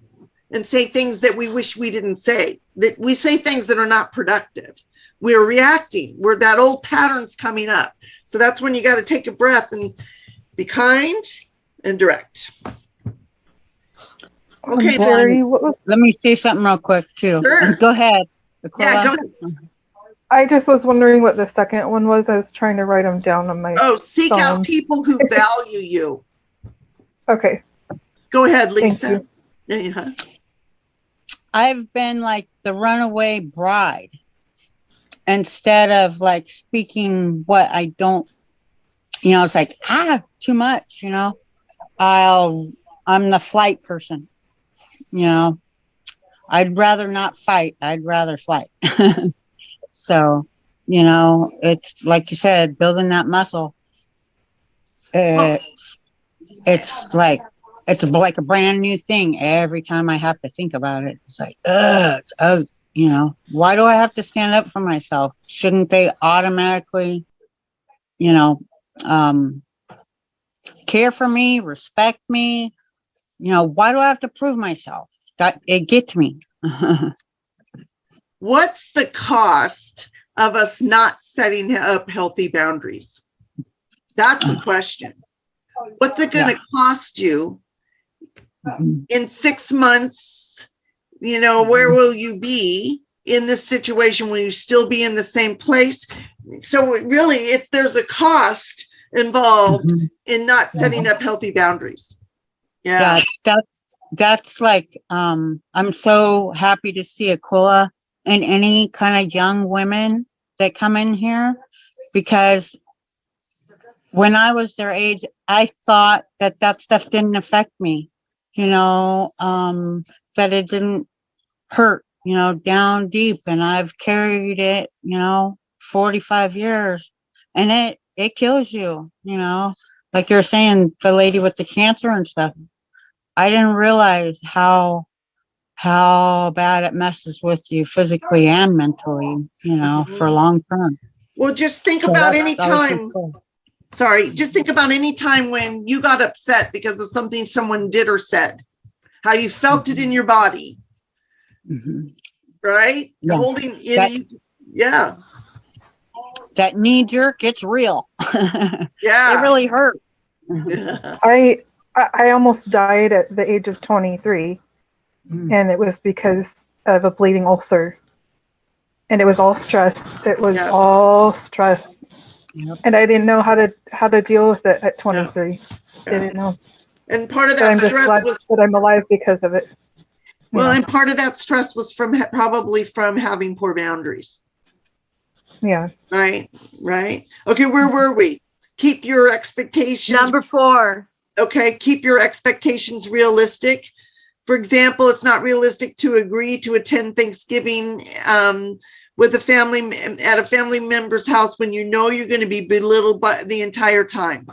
and say things that we wish we didn't say, that we say things that are not productive. We're reacting, that old pattern's coming up. So that's when you got to take a breath and be kind and direct. Okay. Jerry, what was, Let me say something real quick too. Sure. Go ahead. Yeah, go ahead. I just was wondering what the second one was. I was trying to write them down on my Seek phone. out people who value you. Okay. Go ahead, Lisa. Thank Yeah. I've been like the runaway bride instead of like speaking what I don't, it's like, too much, I'm the flight person, I'd rather not fight. I'd rather flight. So, it's like you said, building that muscle. It's like a brand new thing every time I have to think about it. It's like, why do I have to stand up for myself? Shouldn't they automatically, care for me, respect me? Why do I have to prove myself? That it gets me. What's the cost of us not setting up healthy boundaries? That's a question. What's it going to cost you in 6 months? You know, where will you be in this situation? Will you still be in the same place? So really, if there's a cost involved in not setting up healthy boundaries. Yeah. That's like, I'm so happy to see Aquila and any kind of young women that come in here, because when I was their age, I thought that stuff didn't affect me, that it didn't hurt, down deep. And I've carried it, 45 years, and it kills you, like you're saying, the lady with the cancer and stuff. I didn't realize how bad it messes with you physically and mentally, for long term. Well, just think So about that- any that was time. pretty cool. Sorry, just think about any time when you got upset because of something someone did or said, how you felt it in your body, Mhm. right? Yeah. Holding in, That- yeah, That knee jerk, it's real. yeah. It really hurt. Yeah. I almost died at the age of 23, Mm. and it was because of a bleeding ulcer. And it was all stress. It was Yeah. all stress. Yep. And I didn't know how to deal with it at 23. Yeah. Didn't know. And part of But I'm that just stress glad was, that I'm alive because of it. well, Yeah. and part of that stress was probably from having poor boundaries, Yeah. right? Right. Okay, where were we? Keep your expectations. Number 4. Okay, keep your expectations realistic. For example, it's not realistic to agree to attend Thanksgiving with a family at a family member's house when you know you're going to be belittled by the entire time.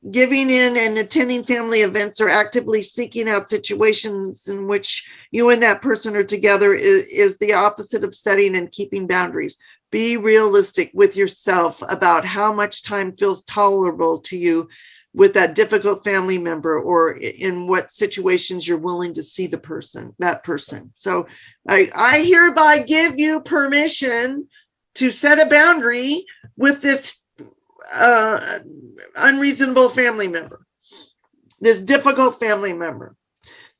Giving in and attending family events or actively seeking out situations in which you and that person are together is the opposite of setting and keeping boundaries. Be realistic with yourself about how much time feels tolerable to you with that difficult family member, or in what situations you're willing to see that person. So I hereby give you permission to set a boundary with this unreasonable family member, this difficult family member.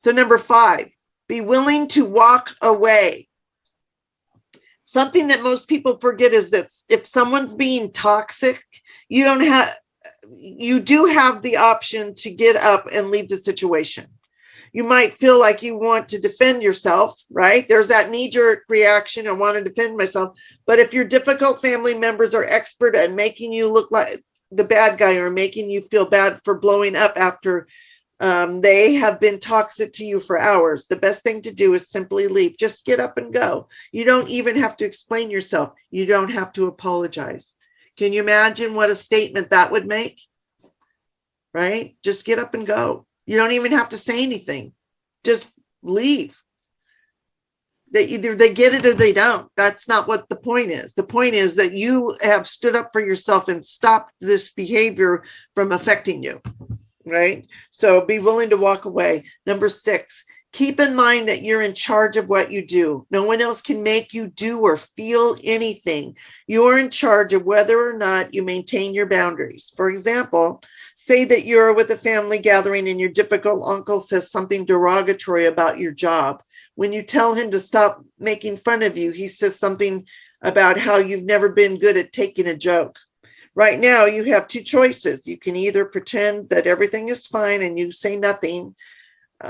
So number 5, be willing to walk away. Something that most people forget is that if someone's being toxic, you do have the option to get up and leave the situation. You might feel like you want to defend yourself, right? There's that knee-jerk reaction, I want to defend myself. But if your difficult family members are expert at making you look like the bad guy or making you feel bad for blowing up after they have been toxic to you for hours, the best thing to do is simply leave. Just get up and go. You don't even have to explain yourself. You don't have to apologize. Can you imagine what a statement that would make? Right? Just get up and go. You don't even have to say anything. Just leave. Either they get it or they don't. That's not what the point is. The point is that you have stood up for yourself and stopped this behavior from affecting you. Right? So be willing to walk away. Number 6, keep in mind that you're in charge of what you do. No one else can make you do or feel anything. You're in charge of whether or not you maintain your boundaries. For example, say that you're with a family gathering and your difficult uncle says something derogatory about your job. When you tell him to stop making fun of you, he says something about how you've never been good at taking a joke. Right now, you have 2 choices. You can either pretend that everything is fine and you say nothing,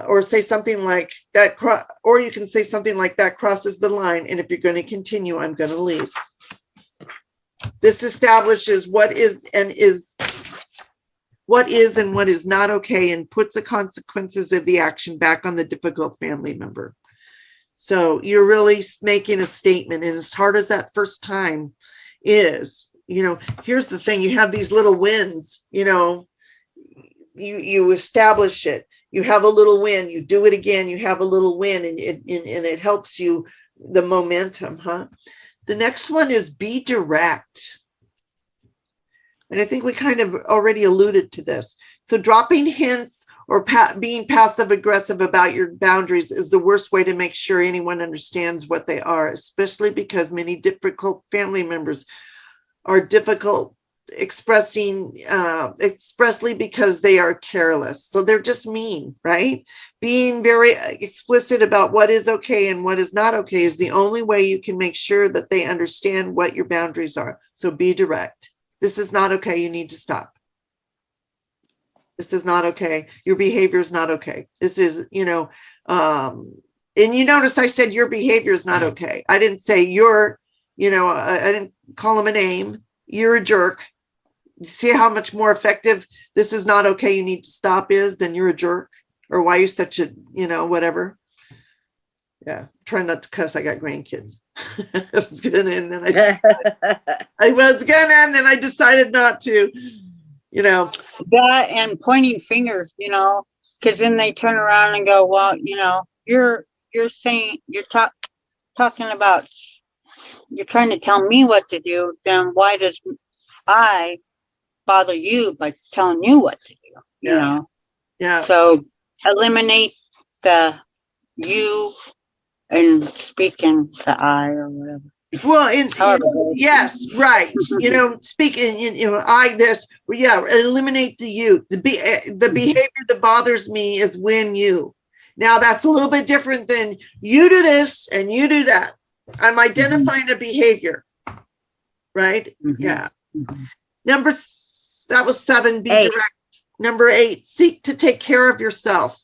or say something like that, or you can say something like that crosses the line. And if you're going to continue, I'm going to leave. This establishes what is and what is not okay, and puts the consequences of the action back on the difficult family member. So you're really making a statement. And as hard as that first time is, here's the thing, you have these little wins, you establish it. You have a little win, you do it again, you have a little win, and it helps you, the momentum, huh? The next one is be direct. And I think we kind of already alluded to this. So dropping hints or being passive aggressive about your boundaries is the worst way to make sure anyone understands what they are, especially because many difficult family members are difficult expressing expressly because they are careless. So they're just mean, right? Being very explicit about what is okay and what is not okay is the only way you can make sure that they understand what your boundaries are. So be direct. This is not okay. You need to stop. This is not okay. Your behavior is not okay. This is, and you notice I said your behavior is not okay. I didn't say you're, I didn't call him a name. You're a jerk. See how much more effective this is not okay, you need to stop is than you're a jerk, or why you're such a, whatever. Yeah, trying not to cuss. I got grandkids. I was gonna, and then I decided not to, That and pointing fingers, because then they turn around and go, well, you're saying, talking about, you're trying to tell me what to do, then why does I bother you by telling you what to do, Yeah. So eliminate the you and speak in the I or whatever. Well, yes, right. Speaking, eliminate the you. The behavior that bothers me is when you. Now that's a little bit different than you do this and you do that. I'm identifying a behavior, right? Mm-hmm. Yeah. That was 7, be direct. Number 8, seek to take care of yourself.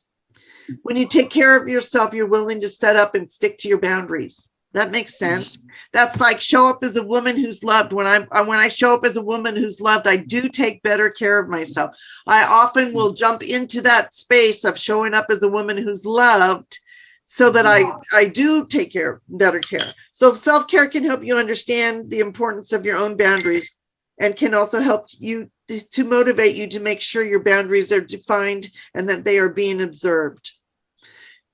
When you take care of yourself, you're willing to set up and stick to your boundaries. That makes sense. That's like show up as a woman who's loved. When I show up as a woman who's loved, I do take better care of myself. I often will jump into that space of showing up as a woman who's loved so that I do take better care. So self-care can help you understand the importance of your own boundaries and can also help you to motivate you to make sure your boundaries are defined and that they are being observed.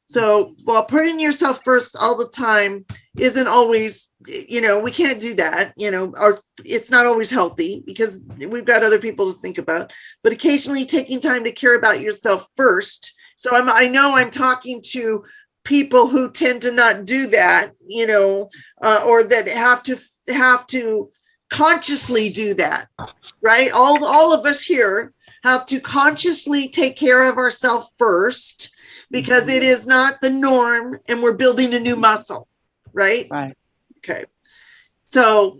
So while putting yourself first all the time isn't always, we can't do that, or it's not always healthy because we've got other people to think about, but occasionally taking time to care about yourself first. So I know I'm talking to people who tend to not do that, or that have to consciously do that, right? All of us here have to consciously take care of ourselves first, because it is not the norm and we're building a new muscle, right? Right. Okay. So,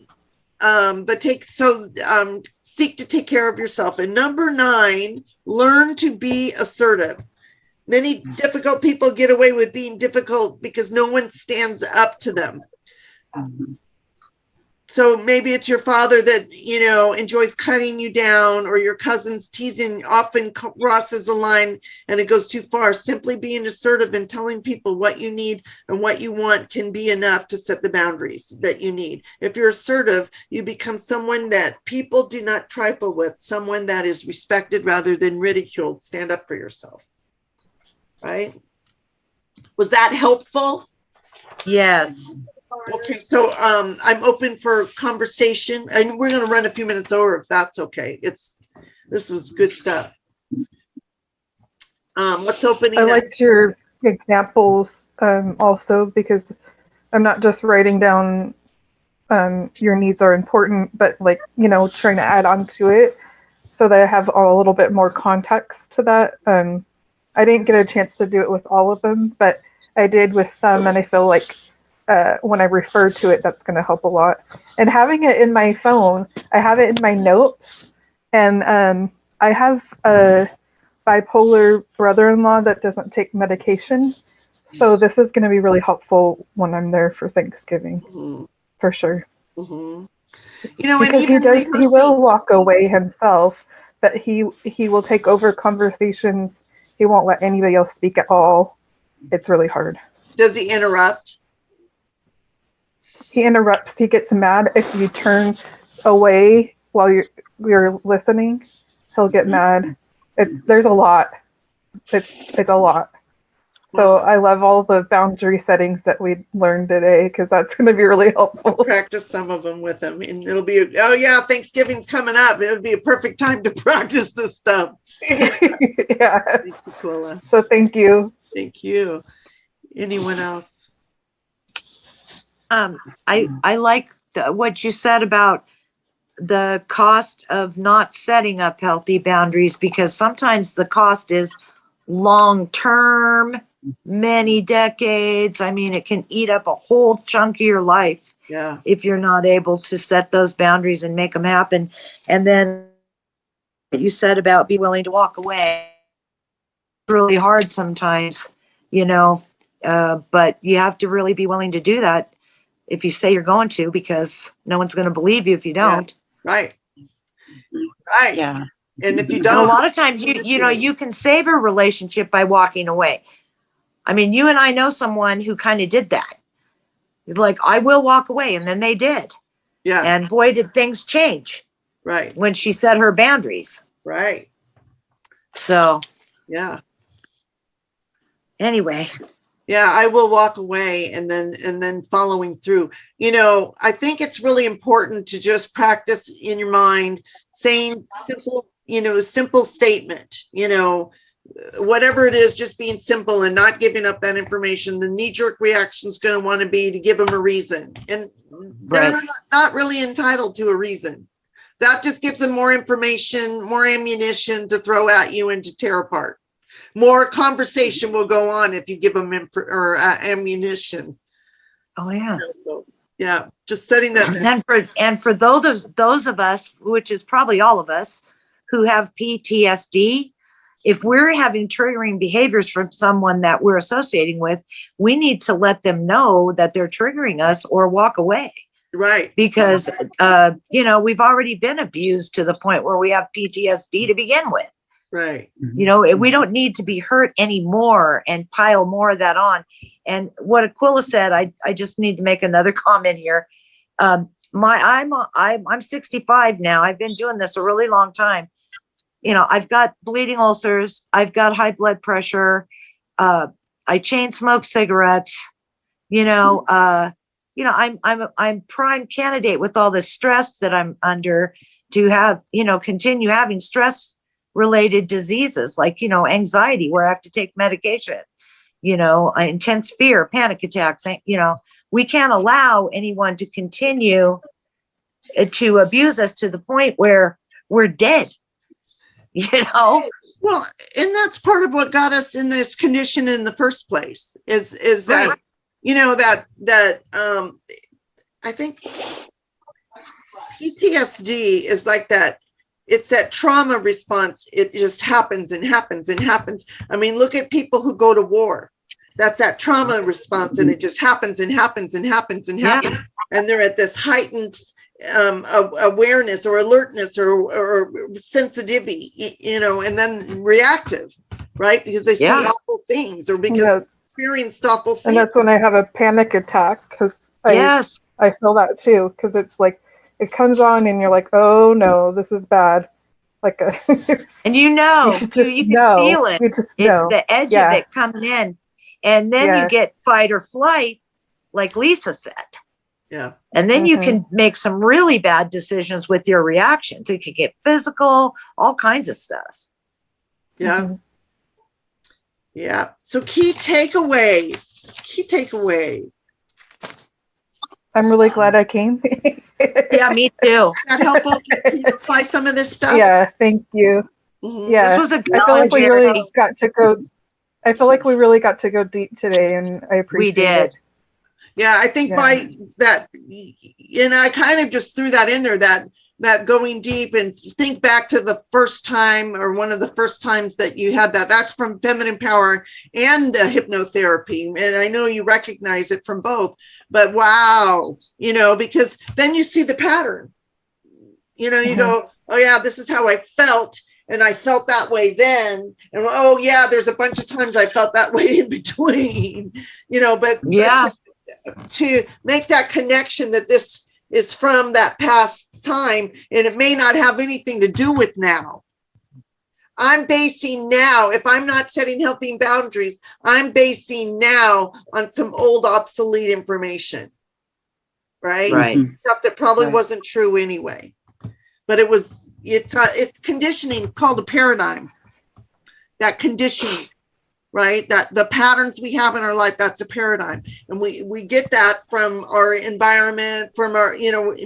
seek to take care of yourself. And number 9, learn to be assertive. Many difficult people get away with being difficult because no one stands up to them. Mm-hmm. So maybe it's your father that, enjoys cutting you down, or your cousin's teasing often crosses a line and it goes too far. Simply being assertive and telling people what you need and what you want can be enough to set the boundaries that you need. If you're assertive, you become someone that people do not trifle with, someone that is respected rather than ridiculed. Stand up for yourself. Right? Was that helpful? Yes. Okay, so I'm open for conversation, and we're going to run a few minutes over if that's okay. This was good stuff. What's opening? I liked your examples also, because I'm not just writing down your needs are important, but trying to add on to it so that I have a little bit more context to that. I didn't get a chance to do it with all of them, but I did with some, and I feel like when I refer to it, that's going to help a lot. And having it in my phone, I have it in my notes, and I have a bipolar brother-in-law that doesn't take medication. So this is going to be really helpful when I'm there for Thanksgiving, for sure. Mm-hmm. Because he will walk away himself, but he will take over conversations. He won't let anybody else speak at all. It's really hard. Does he interrupt? He interrupts. He gets mad if you turn away while you're listening. He'll get mad. There's a lot. It's a lot. So I love all the boundary settings that we learned today because that's going to be really helpful. Practice some of them with them, and it'll be, oh yeah, Thanksgiving's coming up. It'll be a perfect time to practice this stuff. Yeah. Thanks, Aquila. So thank you. Thank you. Anyone else? I like what you said about the cost of not setting up healthy boundaries, because sometimes the cost is long term, many decades. I mean, it can eat up a whole chunk of your life Yeah. if you're not able to set those boundaries and make them happen. And then you said about be willing to walk away. It's really hard sometimes, but you have to really be willing to do that if you say you're going to, because no one's going to believe you if you don't. Right. Right. Yeah. And if you And a don't, lot of times you can save a relationship by walking away. I mean, you and I know someone who kind of did that. Like, I will walk away. And then they did. yeah. And boy, did things change Right. when she set her boundaries. Right. So Yeah. anyway, Yeah, I will walk away, and then following through. I think it's really important to just practice in your mind saying simple statement, whatever it is, just being simple and not giving up that information. The knee-jerk reaction is going to want to be to give them a reason, and they're Right. not really entitled to a reason. That just gives them more information, more ammunition to throw at you and to tear apart. More conversation will go on if you give them ammunition. oh yeah. So yeah, just setting that. And for those of us, which is probably all of us, who have PTSD, if we're having triggering behaviors from someone that we're associating with, we need to let them know that they're triggering us or walk away. Right. Because we've already been abused to the point where we have PTSD to begin with. Right. We don't need to be hurt anymore and pile more of that on. And what Aquila said, I just need to make another comment here. I'm 65 now. I've been doing this a really long time. I've got bleeding ulcers. I've got high blood pressure. I chain smoke cigarettes. I'm prime candidate with all the stress that I'm under to have, continue having stress related diseases like, anxiety, where I have to take medication, intense fear, panic attacks. We can't allow anyone to continue to abuse us to the point where we're dead, Well, and that's part of what got us in this condition in the first place is that, Right. I think PTSD is like that. It's that trauma response. It just happens and happens and happens. I mean, look at people who go to war. That's that trauma response, and it just happens and happens and happens and happens. And they're at this heightened awareness or alertness or sensitivity, and then reactive, right? Because they see awful things or because they experienced awful things. And that's when I have a panic attack because I feel that too, because it's like it comes on and you're like, oh no, this is bad. Like and you can feel it. You just It's know. the edge of it coming in. And then you get fight or flight, like Lisa said. Yeah. And then you can make some really bad decisions with your reactions. It could get physical, all kinds of stuff. Yeah. Yeah. So key takeaways. I'm really glad I came. Yeah, me too. Is that helpful? Can you apply some of this stuff? Yeah, thank you. Mhm. Yeah, This was a good I feel like we Jerry. really got to go. I feel like we really got to go deep today, and I appreciate did. it. Yeah, I think by that, I kind of just threw that in there, that going deep, and think back to the first time or one of the first times that you had that. That's from Feminine Power and hypnotherapy. And I know you recognize it from both, but wow, because then you see the pattern, you go, oh yeah, this is how I felt. And I felt that way then. And oh yeah, there's a bunch of times I felt that way in between, but to make that connection that this is from that past time, and it may not have anything to do with now. I'm basing now, if I'm not setting healthy boundaries, I'm basing now on some old obsolete information. Right? Right. Stuff that probably Right. wasn't true anyway. But it's conditioning called a paradigm. That conditioning, right? That the patterns we have in our life, that's a paradigm. And we get that from our environment, from our,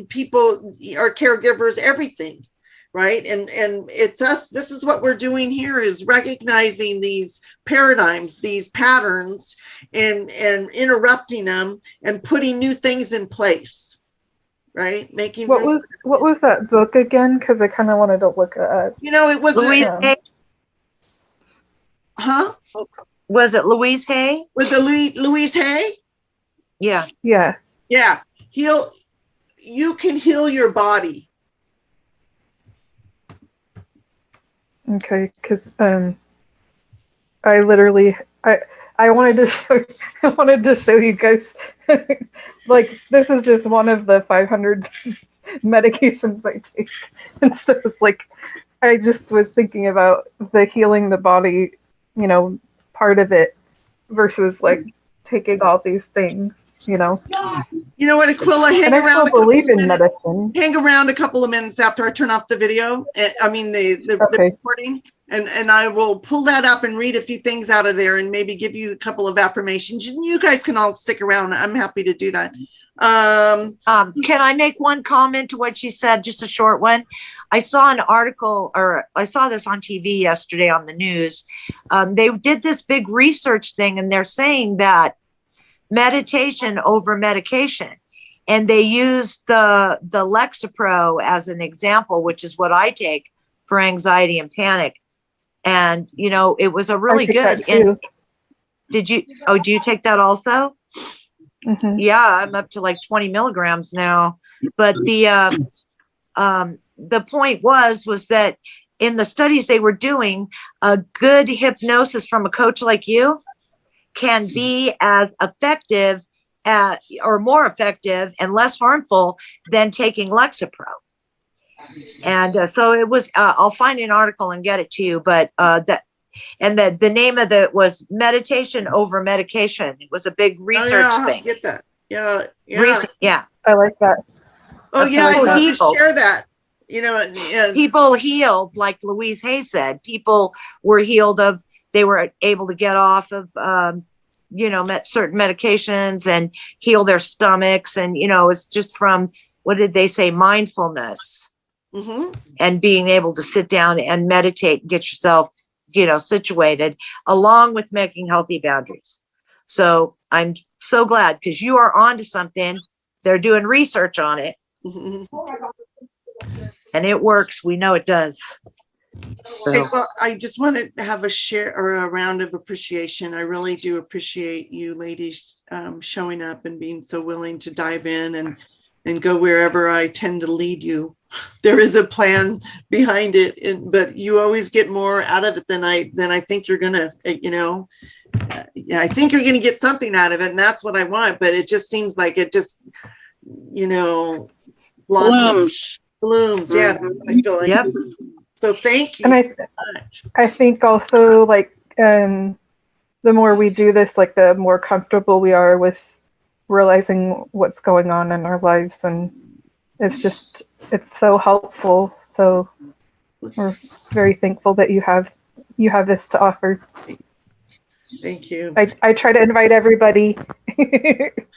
people, our caregivers, everything, right? And it's us, this is what we're doing here, is recognizing these paradigms, these patterns, and interrupting them and putting new things in place, right? Making What was that book again? Because I kind of wanted to look at. it was Louise Hay? huh? Was it Louise Hay? With the Louise Hay? Yeah. Yeah. Yeah. You can heal your body. Okay. Because I literally I wanted to show you guys like this is just one of the 500 medications I take, and so it's like I just was thinking about the healing the body, part of it versus like taking all these things, You know what, Aquila, and I still believe in medicine. Hang around a couple of minutes after I turn off the video. I mean the Okay. recording, and I will pull that up and read a few things out of there and maybe give you a couple of affirmations. You guys can all stick around. I'm happy to do that. Can I make one comment to what she said? Just a short one. I saw an article, or I saw this on TV yesterday on the news. They did this big research thing, and they're saying that meditation over medication, and they used the Lexapro as an example, which is what I take for anxiety and panic. And it was a really I take good. that too. And do you take that also? Mhm. Yeah, I'm up to like 20 milligrams now. But the point was that in the studies they were doing, a good hypnosis from a coach like you can be as effective or more effective and less harmful than taking Lexapro. And so it was, I'll find an article and get it to you, but the name of it was Meditation Over Medication. It was a big research thing. Get that. Yeah. Yeah. I like that. Oh yeah, I'd People love to healed. share that. And People healed, like Louise Hay said. People were healed of. They were able to get off of, certain medications and heal their stomachs, and it's just from, what did they say, mindfulness, and being able to sit down and meditate and get yourself, situated, along with making healthy boundaries. So I'm so glad, because you are onto something. They're doing research on it. And it works. We know it does. So. Okay, well, I just want to have a share or a round of appreciation. I really do appreciate you ladies showing up and being so willing to dive in and go wherever I tend to lead you. There is a plan behind it, but you always get more out of it than I think you're gonna. I think you're gonna get something out of it, and that's what I want. But it just seems like it just, blossoms. Blooms. Yeah, that's what I feel like. Yep. So thank you. And I think also like the more we do this, like the more comfortable we are with realizing what's going on in our lives, and it's so helpful. So we're very thankful that you have this to offer. Thank you. I try to invite everybody.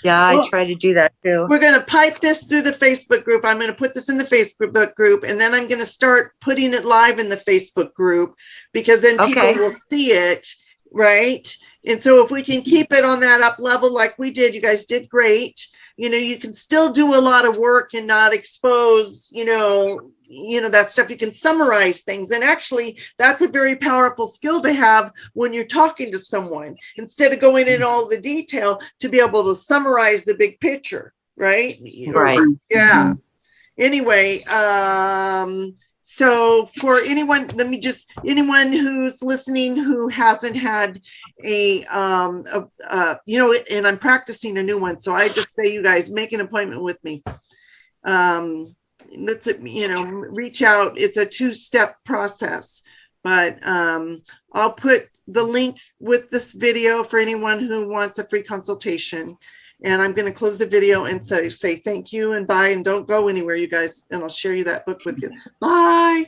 Yeah, I try to do that too. We're going to pipe this through the Facebook group. I'm going to put this in the Facebook group, and then I'm going to start putting it live in the Facebook group, because then people will see it, right? And so if we can keep it on that up level like we did, you guys did great. You can still do a lot of work and not expose, that stuff. You can summarize things. And actually, that's a very powerful skill to have when you're talking to someone, instead of going in all the detail, to be able to summarize the big picture, right? Right. Yeah. Anyway, so for anyone who's listening who hasn't had and I'm practicing a new one. So I just say, you guys make an appointment with me. Let's, reach out. It's a 2-step process But I'll put the link with this video for anyone who wants a free consultation. And I'm going to close the video and say thank you and bye, and don't go anywhere, you guys. And I'll share you that book with you. Bye.